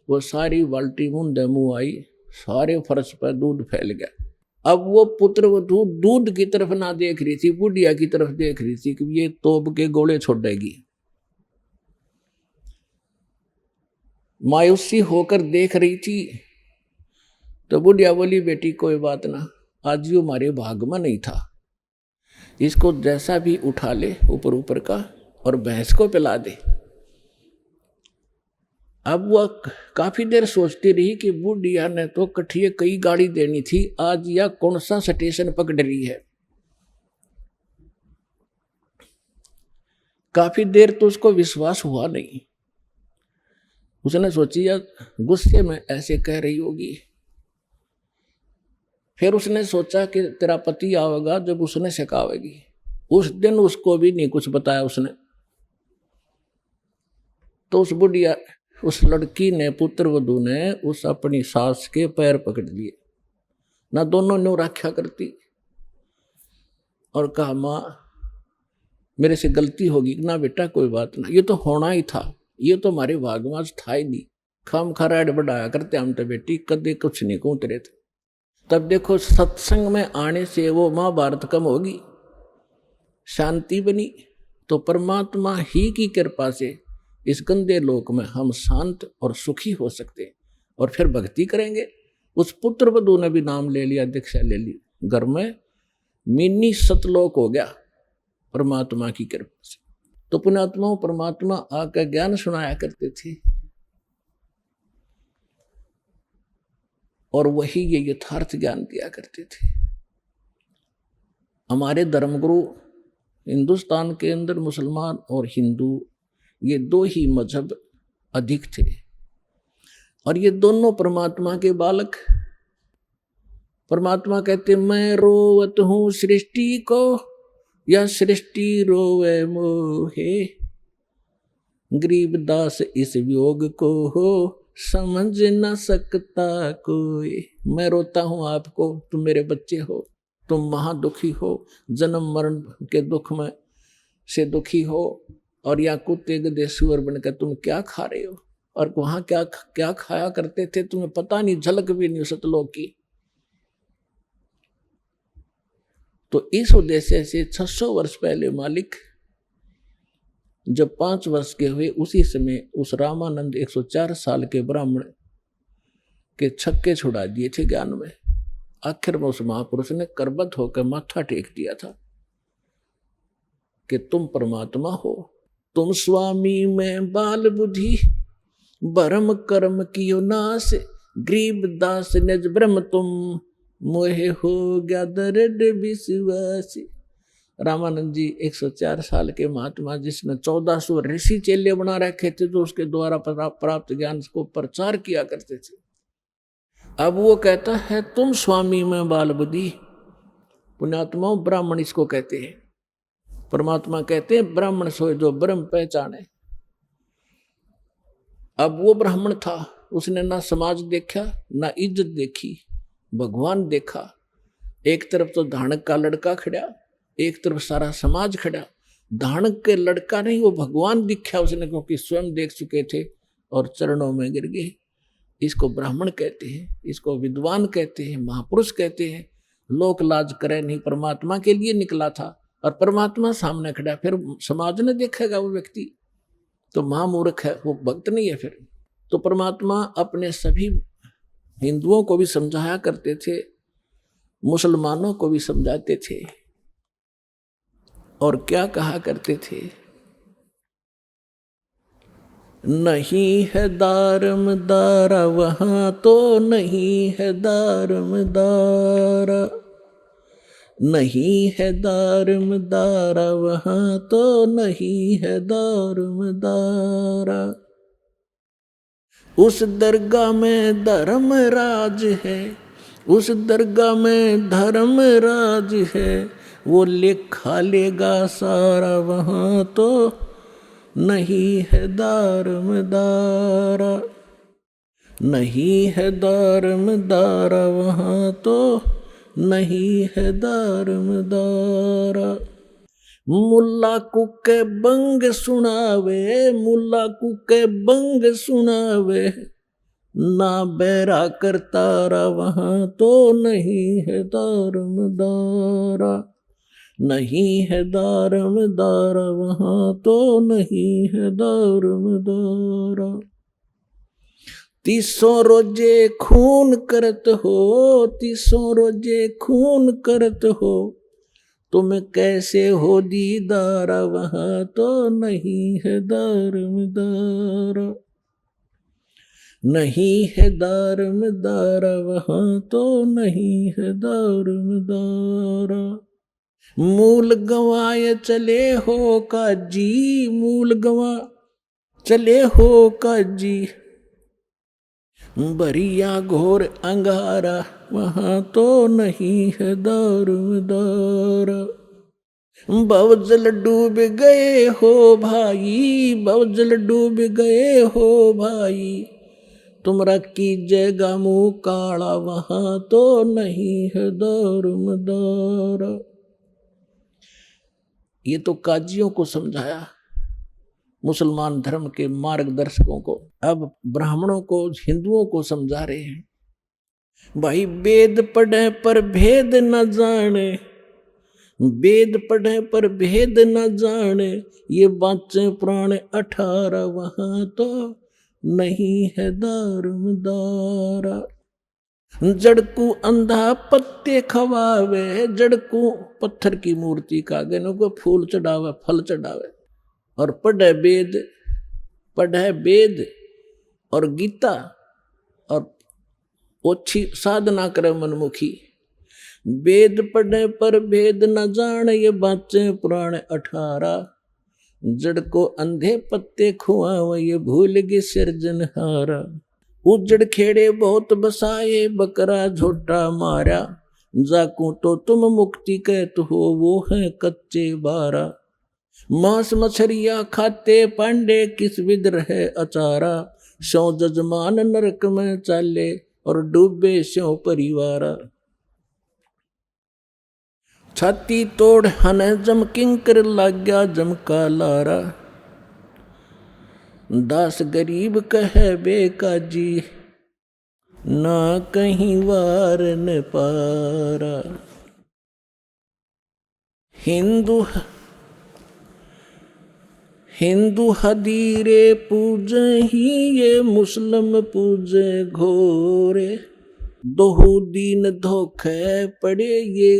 वो सारी बाल्टी मुंह मुँह आई, सारे फर्श पर दूध फैल गया। अब वो पुत्र वधू दूध की तरफ ना देख रही थी, बुढ़िया की तरफ देख रही थी कि ये तोप के गोले छोड़ेगी। मायूसी होकर देख रही थी। तो बुढ़िया बोली, बेटी कोई बात ना, आज यो हमारे भाग में नहीं था, इसको जैसा भी उठा ले ऊपर ऊपर का और भैंस को पिला दे। अब वह काफी देर सोचती रही कि बुढ़िया ने तो कठिए कई गाड़ी देनी थी, आज या कौन सा स्टेशन पकड़ रही है। काफी देर तो उसको विश्वास हुआ नहीं। उसने सोची यार गुस्से में ऐसे कह रही होगी। फिर उसने सोचा कि तेरा पति आवेगा जब उसने सिखावेगी। उस दिन उसको भी नहीं कुछ बताया उसने। तो उस बुढ़िया उस लड़की ने पुत्र वधू ने उस अपनी सास के पैर पकड़ लिए, ना दोनों ने रक्षा करती और कहा माँ मेरे से गलती होगी ना बेटा, कोई बात ना, ये तो होना ही था, ये तो हमारे भागवाज था ही नहीं, खाम खराड़ बढ़ाया करते हम तो बेटी, कदे कुछ नहीं कहते रहे थे। तब देखो सत्संग में आने से वो महाभारत कम होगी, शांति बनी। तो परमात्मा ही की कृपा से इस गंदे लोक में हम शांत और सुखी हो सकते और फिर भक्ति करेंगे। उस पुत्र वधू ने भी नाम ले लिया, दीक्षा ले ली, घर में मिनी सतलोक हो गया परमात्मा की कृपा से। तो पुण्यात्माओं परमात्मा आकर ज्ञान सुनाया करते थे और वही ये यथार्थ ज्ञान दिया करते थे। हमारे धर्मगुरु हिंदुस्तान के अंदर मुसलमान और हिंदू ये दो ही मजहब अधिक थे और ये दोनों परमात्मा के बालक। परमात्मा कहते मैं रोवत हूं सृष्टि को या सृष्टि रोवे मोहे, गरीबदास इस वियोग को हो समझ न सकता कोई। मैं रोता हूं आपको, तुम मेरे बच्चे हो, तुम महादुखी हो, जन्म मरण के दुख में से दुखी हो और या कुत्ते गधे सुअर बनकर तुम क्या खा रहे हो और वहां क्या क्या खाया करते थे तुम्हें पता नहीं, झलक भी नहीं सतलोक की। तो इस उद्देश्य से 600 वर्ष पहले मालिक जब 5 वर्ष के हुए उसी समय उस रामानंद 104 साल के ब्राह्मण के छक्के छुड़ा दिए थे ज्ञान में। आखिर में उस महापुरुष ने करबत होकर माथा टेक दिया था कि तुम परमात्मा हो, तुम स्वामी में बाल बुद्धि, भरम कर्म कियो नाश, गरीब दास निज ब्रह्म तुम, मोहे हो गया दर्द विश्वासी। रामानंद जी 104 साल के महात्मा जिसने 1400 ऋषि चेले बना रखे थे जो उसके द्वारा प्राप्त ज्ञान को प्रचार किया करते थे। अब वो कहता है तुम स्वामी में बाल बुद्धि। पुण्यात्मा ब्राह्मण इसको कहते हैं। परमात्मा कहते हैं ब्राह्मण सोए जो ब्रह्म पहचाने। अब वो ब्राह्मण था, उसने ना समाज देखा ना इज्जत देखी, भगवान देखा। एक तरफ तो धानक का लड़का खड़ा, एक तरफ सारा समाज खड़ा। धानक के लड़का नहीं, वो भगवान दिखा उसने, क्योंकि स्वयं देख चुके थे और चरणों में गिर गए। इसको ब्राह्मण कहते हैं, इसको विद्वान कहते हैं, महापुरुष कहते हैं। लोक लाज करे नहीं, परमात्मा के लिए निकला था और परमात्मा सामने खड़ा, फिर समाज ने देखेगा वो व्यक्ति तो महामूर्ख है, वो भक्त नहीं है। फिर तो परमात्मा अपने सभी हिंदुओं को भी समझाया करते थे, मुसलमानों को भी समझाते थे और क्या कहा करते थे, नहीं है दारमदारा वहां तो नहीं है दारमदारा, नहीं है दारमदारा वहां तो नहीं है दारमदारा। उस दरगाह में धर्म राज है, उस दरगाह में धर्म राज है, वो लिखा लेगा सारा वहां तो नहीं है दारमदारा, नहीं है दारमदारा वहां तो नहीं है दारमदारा। मुल्ला कुके बंग सुनावे, मुल्ला कुके बंग सुनावे, ना बैरा करतारा वहां तो नहीं है दारमदारा, नहीं है दारमदारा वहां तो नहीं है दारमदारा। 300 रोजे खून करत हो, 300 रोजे खून करत हो, तुम कैसे हो दीदारा वहां तो नहीं है दारमदारा, नहीं है दारमदारा वहाँ तो नहीं है दारमदारा। मूल गवाए चले हो काजी, मूल गवा चले हो काजी, बरिया घोर अंगारा वहाँ तो नहीं है दारमदारा। भवजल डूब गए हो भाई, भवजल डूब गए हो भाई, तुमरा कीजिएगा मुँह काला वहाँ तो नहीं है दारमदारा। ये तो काजियों को समझाया, मुसलमान धर्म के मार्गदर्शकों को। अब ब्राह्मणों को, हिंदुओं को समझा रहे हैं। भाई वेद पढ़े पर भेद न जाने, वेद पढ़े पर भेद न जाने, ये बाँचे पुराण 18 वहाँ तो नहीं है दारमदारा। जड़कू अंधा पत्ते खवावे, जड़कू पत्थर की मूर्ति का गनों को फूल चढ़ावे, फल चढ़ावे, और पढ़े वेद और गीता और ओछी साधना करे मनमुखी। वेद पढ़े पर भेद न जाने, ये बाँचे पुराण 18, जड़ को अंधे पत्ते खुआव, ये भूल गए सिरजनहारा। उजड़ खेड़े बहुत बसाए, बकरा झोटा मारा, जाकू तो तुम मुक्ति कहत हो, वो है कच्चे बारा। मांस मछरिया खाते पांडे, किस विद रहे अचारा, सौ जजमान नरक में चाले, और डूबे स्यों परिवारा। छाती तोड़ हन जम किंकर लाग्या जम का लारा, दास गरीब कहे बेकाजी, ना कहीं वार न पारा। हिंदू हदीरे पूजे ही, ये मुस्लिम पूजे घोरे, दोहू दीन धोखे पड़े, ये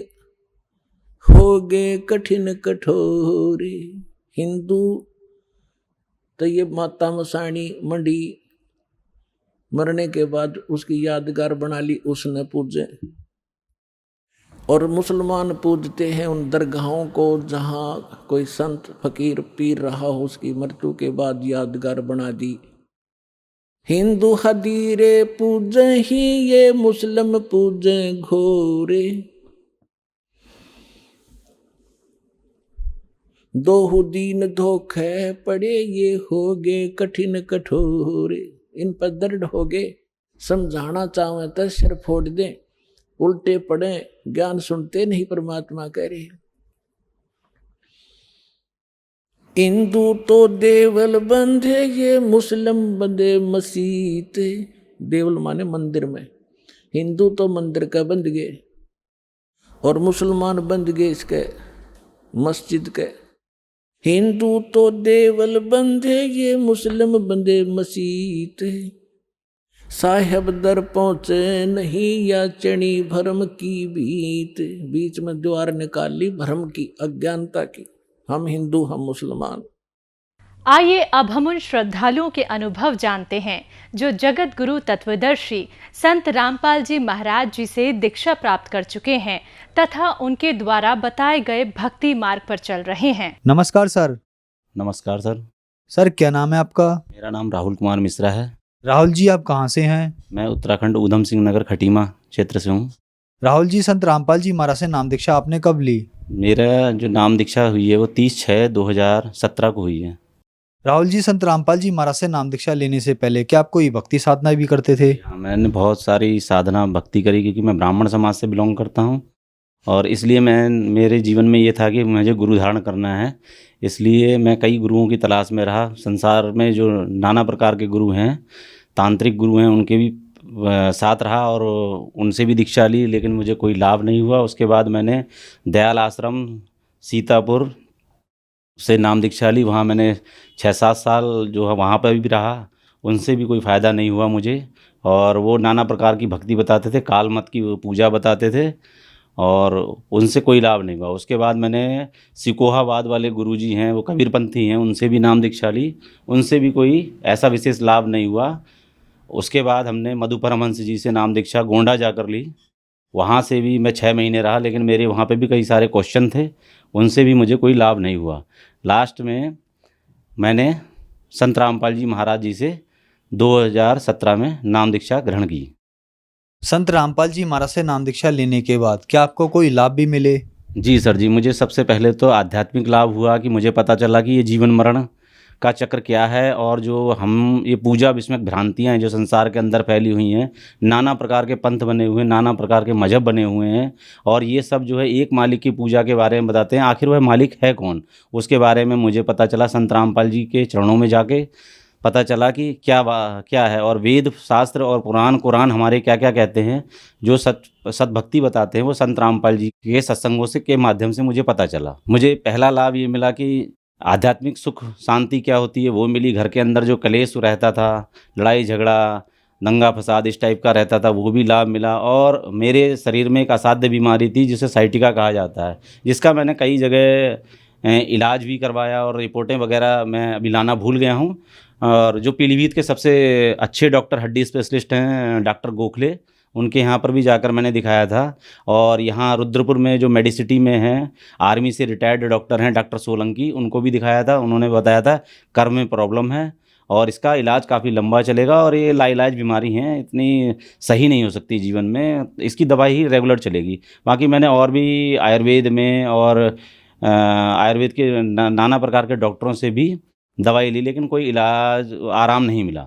हो गए कठिन कठोरे। हिंदू तो ये माता मसाणी मंडी मरने के बाद उसकी यादगार बना ली, उसने पूजे। और मुसलमान पूजते हैं उन दरगाहों को जहाँ कोई संत फकीर पीर रहा हो, उसकी मृत्यु के बाद यादगार बना दी। हिंदू हदीरे पूजे ही, ये मुस्लिम पूजे घोरे, दोहू दीन धोखे पड़े, ये हो गए कठिन कठोरे। इन पर दर्द हो गए, समझाना चाहे तो सिर फोड़ दे, उल्टे पड़े, ज्ञान सुनते नहीं। परमात्मा कह रहे हिंदू तो देवल बंधे, ये मुस्लिम बंधे मसीत। देवल माने मंदिर में, हिंदू तो मंदिर का बंध गए और मुसलमान बंध गए इसके मस्जिद के। हिंदू तो देवल बंधे, ये मुस्लिम बंधे मसीत। साहेब दर पहुंचे नहीं, या चढ़ी भरम की भीत। बीच में द्वार निकाल ली भरम की, अज्ञानता की। हम हिंदू, हम मुसलमान। आइए अब हम उन श्रद्धालुओं के अनुभव जानते हैं जो जगत गुरु तत्वदर्शी संत रामपाल जी महाराज जी से दीक्षा प्राप्त कर चुके हैं तथा उनके द्वारा बताए गए भक्ति मार्ग पर चल रहे हैं। नमस्कार सर। नमस्कार सर। सर क्या नाम है आपका? मेरा नाम राहुल कुमार मिश्रा है। राहुल जी आप कहाँ से हैं? मैं उत्तराखंड उधम सिंह नगर खटीमा क्षेत्र से हूँ। राहुल जी, संत रामपाल जी महाराज से नाम दीक्षा आपने कब ली? मेरा जो नाम दीक्षा हुई है वो 30/6/2017 को हुई है। राहुल जी, संत रामपाल जी महाराज से नाम दीक्षा लेने से पहले क्या आप कोई भक्ति साधना भी करते थे? हाँ, मैंने बहुत सारी साधना भक्ति करी क्योंकि मैं ब्राह्मण समाज से बिलोंग करता हूँ और इसलिए मेरे जीवन में ये था कि मुझे गुरु धारण करना है। इसलिए मैं कई गुरुओं की तलाश में रहा। संसार में जो नाना प्रकार के गुरु हैं, तांत्रिक गुरु हैं, उनके भी साथ रहा और उनसे भी दीक्षा ली, लेकिन मुझे कोई लाभ नहीं हुआ। उसके बाद मैंने दयाल आश्रम सीतापुर से नाम दीक्षा ली। वहाँ मैंने 6-7 साल जो है वहाँ पर भी रहा, उनसे भी कोई फ़ायदा नहीं हुआ मुझे। और वो नाना प्रकार की भक्ति बताते थे, काल मत की पूजा बताते थे और उनसे कोई लाभ नहीं हुआ। उसके बाद मैंने सिकोहाबाद वाले गुरुजी हैं, वो कबीरपंथी हैं, उनसे भी नाम दीक्षा ली, उनसे भी कोई ऐसा विशेष लाभ नहीं हुआ। उसके बाद हमने मधु परमहंस जी से नाम दीक्षा गोंडा जाकर ली। वहाँ से भी मैं 6 महीने रहा, लेकिन मेरे वहाँ पे भी कई सारे क्वेश्चन थे, उनसे भी मुझे कोई लाभ नहीं हुआ। लास्ट में मैंने संत रामपाल जी महाराज जी से 2017 में नाम दीक्षा ग्रहण की। संत रामपाल जी महाराज से नाम दीक्षा लेने के बाद क्या आपको कोई लाभ भी मिले? जी सर जी, मुझे सबसे पहले तो आध्यात्मिक लाभ हुआ कि मुझे पता चला कि ये जीवन मरण का चक्र क्या है, और जो हम ये पूजा विस्मक भ्रांतियाँ हैं जो संसार के अंदर फैली हुई हैं, नाना प्रकार के पंथ बने हुए हैं, नाना प्रकार के मजहब बने हुए हैं, और ये सब जो है एक मालिक की पूजा के बारे में बताते हैं। आखिर वह मालिक है कौन, उसके बारे में मुझे पता चला संत रामपाल जी के चरणों में जाके पता चला कि क्या है, और वेद शास्त्र और पुराण कुरान हमारे क्या क्या कहते हैं, जो सद्भक्ति बताते हैं, वो संत रामपाल जी के सत्संगों से के माध्यम से मुझे पता चला। मुझे पहला लाभ ये मिला कि आध्यात्मिक सुख शांति क्या होती है वो मिली। घर के अंदर जो कलेश रहता था, लड़ाई झगड़ा, दंगा फसाद इस टाइप का रहता था, वो भी लाभ मिला। और मेरे शरीर में एक असाध्य बीमारी थी जिसे साइटिका कहा जाता है, जिसका मैंने कई जगह इलाज भी करवाया और रिपोर्टें वगैरह मैं अभी लाना भूल गया हूँ। और जो पीलीभीत के सबसे अच्छे डॉक्टर हड्डी स्पेशलिस्ट हैं डॉक्टर गोखले, उनके यहाँ पर भी जाकर मैंने दिखाया था। और यहाँ रुद्रपुर में जो मेडिसिटी में हैं, आर्मी से रिटायर्ड डॉक्टर हैं डॉक्टर सोलंकी, उनको भी दिखाया था। उन्होंने बताया था कर्म में प्रॉब्लम है और इसका इलाज काफ़ी लंबा चलेगा, और ये लाइलाज बीमारी है, इतनी सही नहीं हो सकती जीवन में, इसकी दवाई ही रेगुलर चलेगी। बाकी मैंने और भी आयुर्वेद में और आयुर्वेद के नाना प्रकार के डॉक्टरों से भी दवाई ली, लेकिन कोई इलाज आराम नहीं मिला।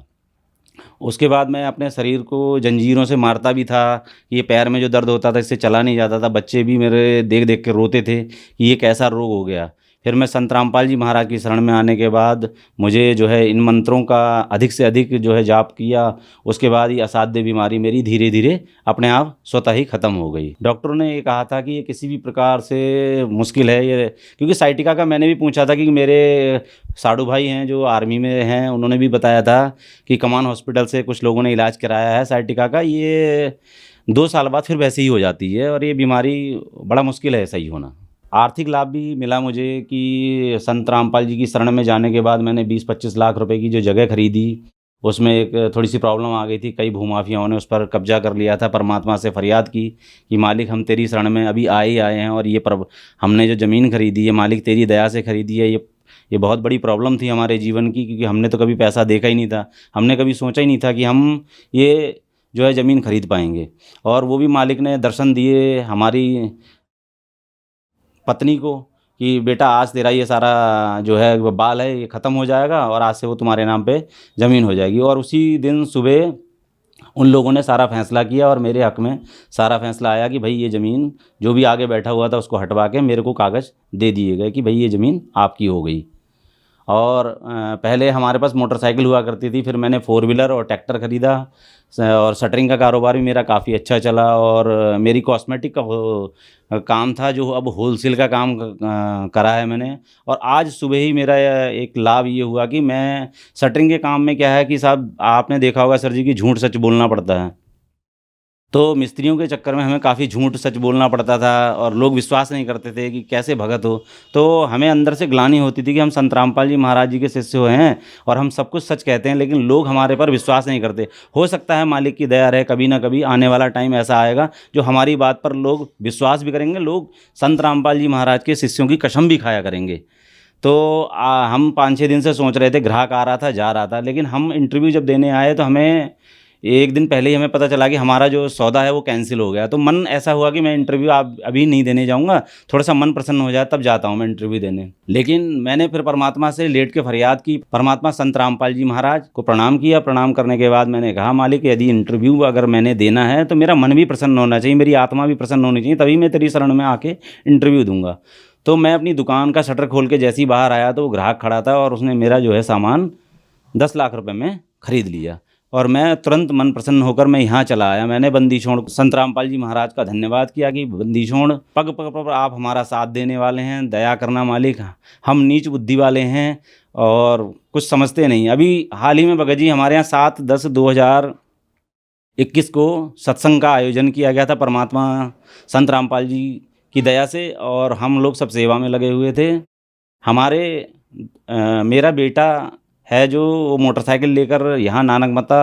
उसके बाद मैं अपने शरीर को जंजीरों से मारता भी था, ये पैर में जो दर्द होता था इससे चला नहीं जाता था। बच्चे भी मेरे देख देख के रोते थे कि ये कैसा रोग हो गया। फिर मैं संत रामपाल जी महाराज की शरण में आने के बाद मुझे जो है इन मंत्रों का अधिक से अधिक जो है जाप किया। उसके बाद ये असाध्य बीमारी मेरी धीरे धीरे अपने आप स्वतः ही ख़त्म हो गई। डॉक्टरों ने ये कहा था कि ये किसी भी प्रकार से मुश्किल है ये, क्योंकि साइटिका का मैंने भी पूछा था कि मेरे साड़ू भाई हैं जो आर्मी में हैं, उन्होंने भी बताया था कि कमान हॉस्पिटल से कुछ लोगों ने इलाज कराया है साइटिका का, ये 2 साल बाद फिर वैसे ही हो जाती है और ये बीमारी बड़ा मुश्किल है सही होना। आर्थिक लाभ भी मिला मुझे कि संत रामपाल जी की शरण में जाने के बाद मैंने 20-25 लाख रुपए की जो जगह खरीदी, उसमें एक थोड़ी सी प्रॉब्लम आ गई थी। कई भूमाफियाओं ने उस पर कब्जा कर लिया था। परमात्मा से फरियाद की कि मालिक हम तेरी शरण में अभी आए हैं, और ये हमने जो ज़मीन खरीदी है मालिक तेरी दया से खरीदी है। ये बहुत बड़ी प्रॉब्लम थी हमारे जीवन की, क्योंकि हमने तो कभी पैसा देखा ही नहीं था। हमने कभी सोचा ही नहीं था कि हम ये जो है ज़मीन खरीद पाएंगे। और वो भी मालिक ने दर्शन दिए हमारी पत्नी को कि बेटा आज तेरा ये सारा जो है बाल है ये ख़त्म हो जाएगा और आज से वो तुम्हारे नाम पे ज़मीन हो जाएगी। और उसी दिन सुबह उन लोगों ने सारा फैसला किया और मेरे हक़ में सारा फैसला आया कि भाई ये ज़मीन, जो भी आगे बैठा हुआ था उसको हटवा के मेरे को कागज़ दे दिए गए कि भाई ये ज़मीन आपकी हो गई। और पहले हमारे पास मोटरसाइकिल हुआ करती थी, फिर मैंने 4 व्हीलर और ट्रैक्टर ख़रीदा, और शटरिंग का कारोबार भी मेरा काफ़ी अच्छा चला। और मेरी कॉस्मेटिक का काम था जो अब होलसेल का काम करा है मैंने। और आज सुबह ही मेरा एक लाभ ये हुआ कि मैं शटरिंग के काम में क्या है कि साहब आपने देखा होगा सर जी कि झूठ सच बोलना पड़ता है, तो मिस्त्रियों के चक्कर में हमें काफ़ी झूठ सच बोलना पड़ता था और लोग विश्वास नहीं करते थे कि कैसे भगत हो। तो हमें अंदर से ग्लानि होती थी कि हम संत रामपाल जी महाराज जी के शिष्य हुए हैं और हम सब कुछ सच कहते हैं, लेकिन लोग हमारे पर विश्वास नहीं करते। हो सकता है मालिक की दया रहे, कभी ना कभी आने वाला टाइम ऐसा आएगा जो हमारी बात पर लोग विश्वास भी करेंगे, लोग संत रामपाल जी महाराज के शिष्यों की कसम भी खाया करेंगे। तो हम 5-6 दिन से सोच रहे थे, ग्राहक आ रहा था जा रहा था, लेकिन हम इंटरव्यू जब देने आए तो हमें 1 दिन पहले ही हमें पता चला कि हमारा जो सौदा है वो कैंसिल हो गया। तो मन ऐसा हुआ कि मैं इंटरव्यू अभी नहीं देने जाऊंगा, थोड़ा सा मन प्रसन्न हो जाए तब जाता हूं मैं इंटरव्यू देने। लेकिन मैंने फिर परमात्मा से लेट के फरियाद की, परमात्मा संत रामपाल जी महाराज को प्रणाम किया। प्रणाम करने के बाद मैंने कहा मालिक यदि इंटरव्यू अगर मैंने देना है तो मेरा मन भी प्रसन्न होना चाहिए, मेरी आत्मा भी प्रसन्न होनी चाहिए, तभी मैं तेरी शरण में आके इंटरव्यू दूंगा। तो मैं अपनी दुकान का शटर खोल के जैसे ही बाहर आया तो वो ग्राहक खड़ा था और उसने मेरा जो है सामान 10 लाख रुपए में ख़रीद लिया। और मैं तुरंत मन प्रसन्न होकर मैं यहाँ चला आया। मैंने बंदीछोड़ संत रामपाल जी महाराज का धन्यवाद किया कि बंदीछोड़ पग पग पर आप हमारा साथ देने वाले हैं, दया करना मालिक। हम नीच बुद्धि वाले हैं और कुछ समझते नहीं। अभी हाल ही में भगत जी हमारे यहाँ 7/10/2021 को सत्संग का आयोजन किया गया था परमात्मा संत रामपाल जी की दया से, और हम लोग सब सेवा में लगे हुए थे। मेरा बेटा है जो वो मोटरसाइकिल लेकर यहाँ नानकमता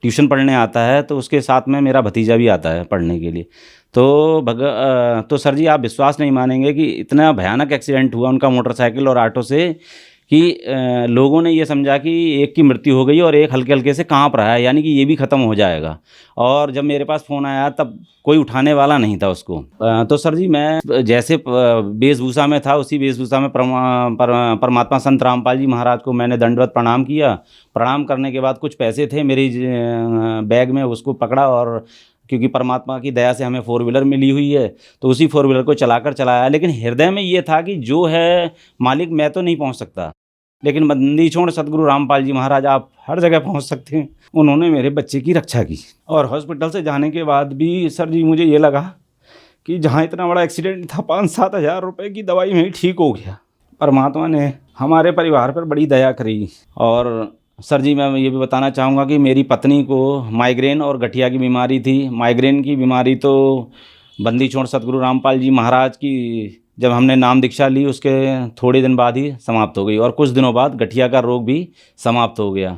ट्यूशन पढ़ने आता है, तो उसके साथ में मेरा भतीजा भी आता है पढ़ने के लिए। तो सर जी आप विश्वास नहीं मानेंगे कि इतना भयानक एक्सीडेंट हुआ उनका मोटरसाइकिल और ऑटो से कि लोगों ने ये समझा कि एक की मृत्यु हो गई और एक हल्के हल्के से कांप रहा है, यानी कि ये भी ख़त्म हो जाएगा। और जब मेरे पास फ़ोन आया तब कोई उठाने वाला नहीं था उसको। तो सर जी मैं जैसे वेशभूषा में था उसी वेशभूषा में परमात्मा संत रामपाल जी महाराज को मैंने दंडवत प्रणाम किया। प्रणाम करने के बाद कुछ पैसे थे मेरी बैग में, उसको पकड़ा और क्योंकि परमात्मा की दया से हमें 4 व्हीलर मिली हुई है तो उसी 4 व्हीलर को चलाकर चलाया। लेकिन हृदय में ये था कि जो है मालिक मैं तो नहीं पहुंच सकता, लेकिन बंदी छोड़ सतगुरु रामपाल जी महाराज आप हर जगह पहुंच सकते हैं। उन्होंने मेरे बच्चे की रक्षा की। और हॉस्पिटल से जाने के बाद भी सर जी मुझे ये लगा कि जहाँ इतना बड़ा एक्सीडेंट था 5-7 हज़ार रुपये की दवाई में ही ठीक हो गया। परमात्मा ने हमारे परिवार पर बड़ी दया करी। और सर जी मैं ये भी बताना चाहूँगा कि मेरी पत्नी को माइग्रेन और गठिया की बीमारी थी। माइग्रेन की बीमारी तो बंदी छोड़ सतगुरु रामपाल जी महाराज की जब हमने नाम दीक्षा ली उसके थोड़े दिन बाद ही समाप्त हो गई, और कुछ दिनों बाद गठिया का रोग भी समाप्त हो गया।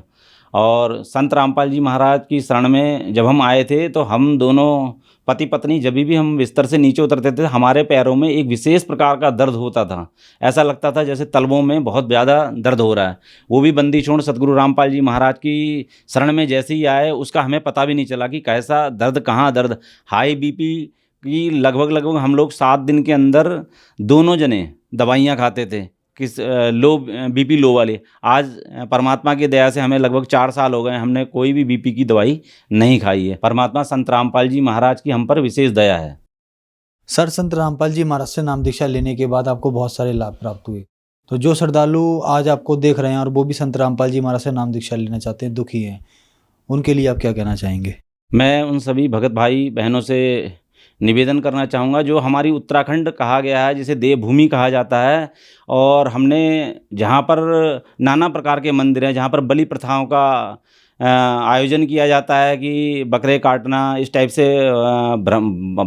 और संत रामपाल जी महाराज की शरण में जब हम आए थे तो हम दोनों पति पत्नी जब भी हम बिस्तर से नीचे उतरते थे हमारे पैरों में एक विशेष प्रकार का दर्द होता था। ऐसा लगता था जैसे तलवों में बहुत ज़्यादा दर्द हो रहा है। वो भी बंदी छोड़ सतगुरु रामपाल जी महाराज की शरण में जैसे ही आए उसका हमें पता भी नहीं चला कि कैसा दर्द, कहाँ दर्द। हाई बीपी की लगभग हम लोग 7 दिन के अंदर दोनों जने दवाइयाँ खाते थे, लो बीपी लो वाले। आज परमात्मा की दया से हमें लगभग 4 साल हो गए, हमने कोई भी बीपी की दवाई नहीं खाई है। परमात्मा संत रामपाल जी महाराज की हम पर विशेष दया है। सर, संत रामपाल जी महाराज से नाम दीक्षा लेने के बाद आपको बहुत सारे लाभ प्राप्त हुए, तो जो श्रद्धालु आज आपको देख रहे हैं और वो भी संत रामपाल जी महाराज से नाम दीक्षा लेना चाहते हैं, दुखी हैं, उनके लिए आप क्या कहना चाहेंगे? मैं उन सभी भगत भाई बहनों से निवेदन करना चाहूँगा, जो हमारी उत्तराखंड कहा गया है, जिसे देवभूमि कहा जाता है, और हमने जहाँ पर नाना प्रकार के मंदिर हैं, जहाँ पर बलि प्रथाओं का आयोजन किया जाता है कि बकरे काटना, इस टाइप से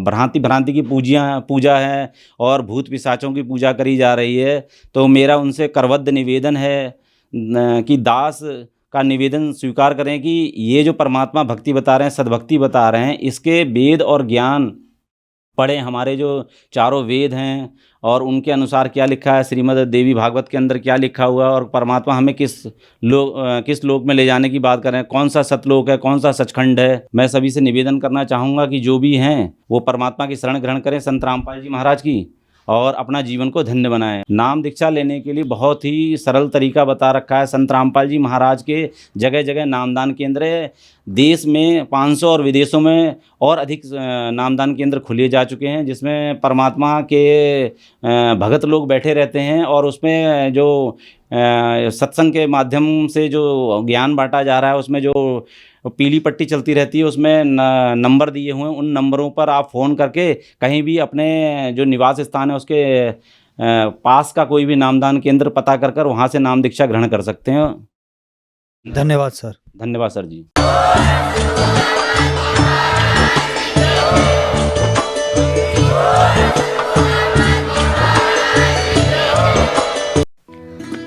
भ्रांति की पूजा है और भूत पिशाचों की पूजा करी जा रही है। तो मेरा उनसे करबद्ध निवेदन है कि दास का निवेदन स्वीकार करें कि ये जो परमात्मा भक्ति बता रहे हैं, सद्भक्ति बता रहे हैं, इसके वेद और ज्ञान पढ़ें। हमारे जो चारों वेद हैं और उनके अनुसार क्या लिखा है, श्रीमद् देवी भागवत के अंदर क्या लिखा हुआ है, और परमात्मा हमें किस लोक में ले जाने की बात कर रहे हैं, कौन सा सतलोक है, कौन सा सचखंड है। मैं सभी से निवेदन करना चाहूँगा कि जो भी हैं वो परमात्मा की शरण ग्रहण करें, संत रामपाल जी महाराज की, और अपना जीवन को धन्य बनाएं। नाम दीक्षा लेने के लिए बहुत ही सरल तरीका बता रखा है। संत रामपाल जी महाराज के जगह जगह नामदान केंद्र है। देश में 500 और विदेशों में और अधिक नामदान केंद्र खुले जा चुके हैं, जिसमें परमात्मा के भगत लोग बैठे रहते हैं, और उसमें जो सत्संग के माध्यम से जो ज्ञान बांटा जा रहा है, उसमें जो पीली पट्टी चलती रहती है, उसमें नंबर दिए हुए हैं। उन नंबरों पर आप फ़ोन करके कहीं भी अपने जो निवास स्थान है उसके पास का कोई भी नामदान केंद्र पता कर वहाँ से नाम दीक्षा ग्रहण कर सकते हैं। धन्यवाद सर। धन्यवाद सर जी।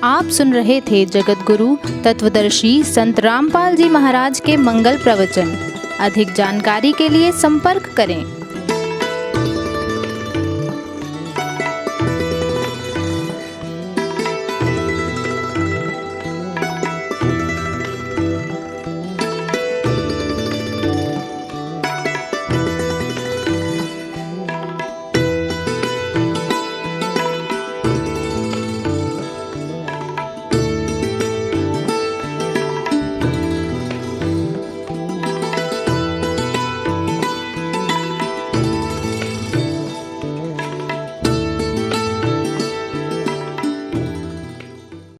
आप सुन रहे थे जगत गुरु तत्वदर्शी संत रामपाल जी महाराज के मंगल प्रवचन। अधिक जानकारी के लिए संपर्क करें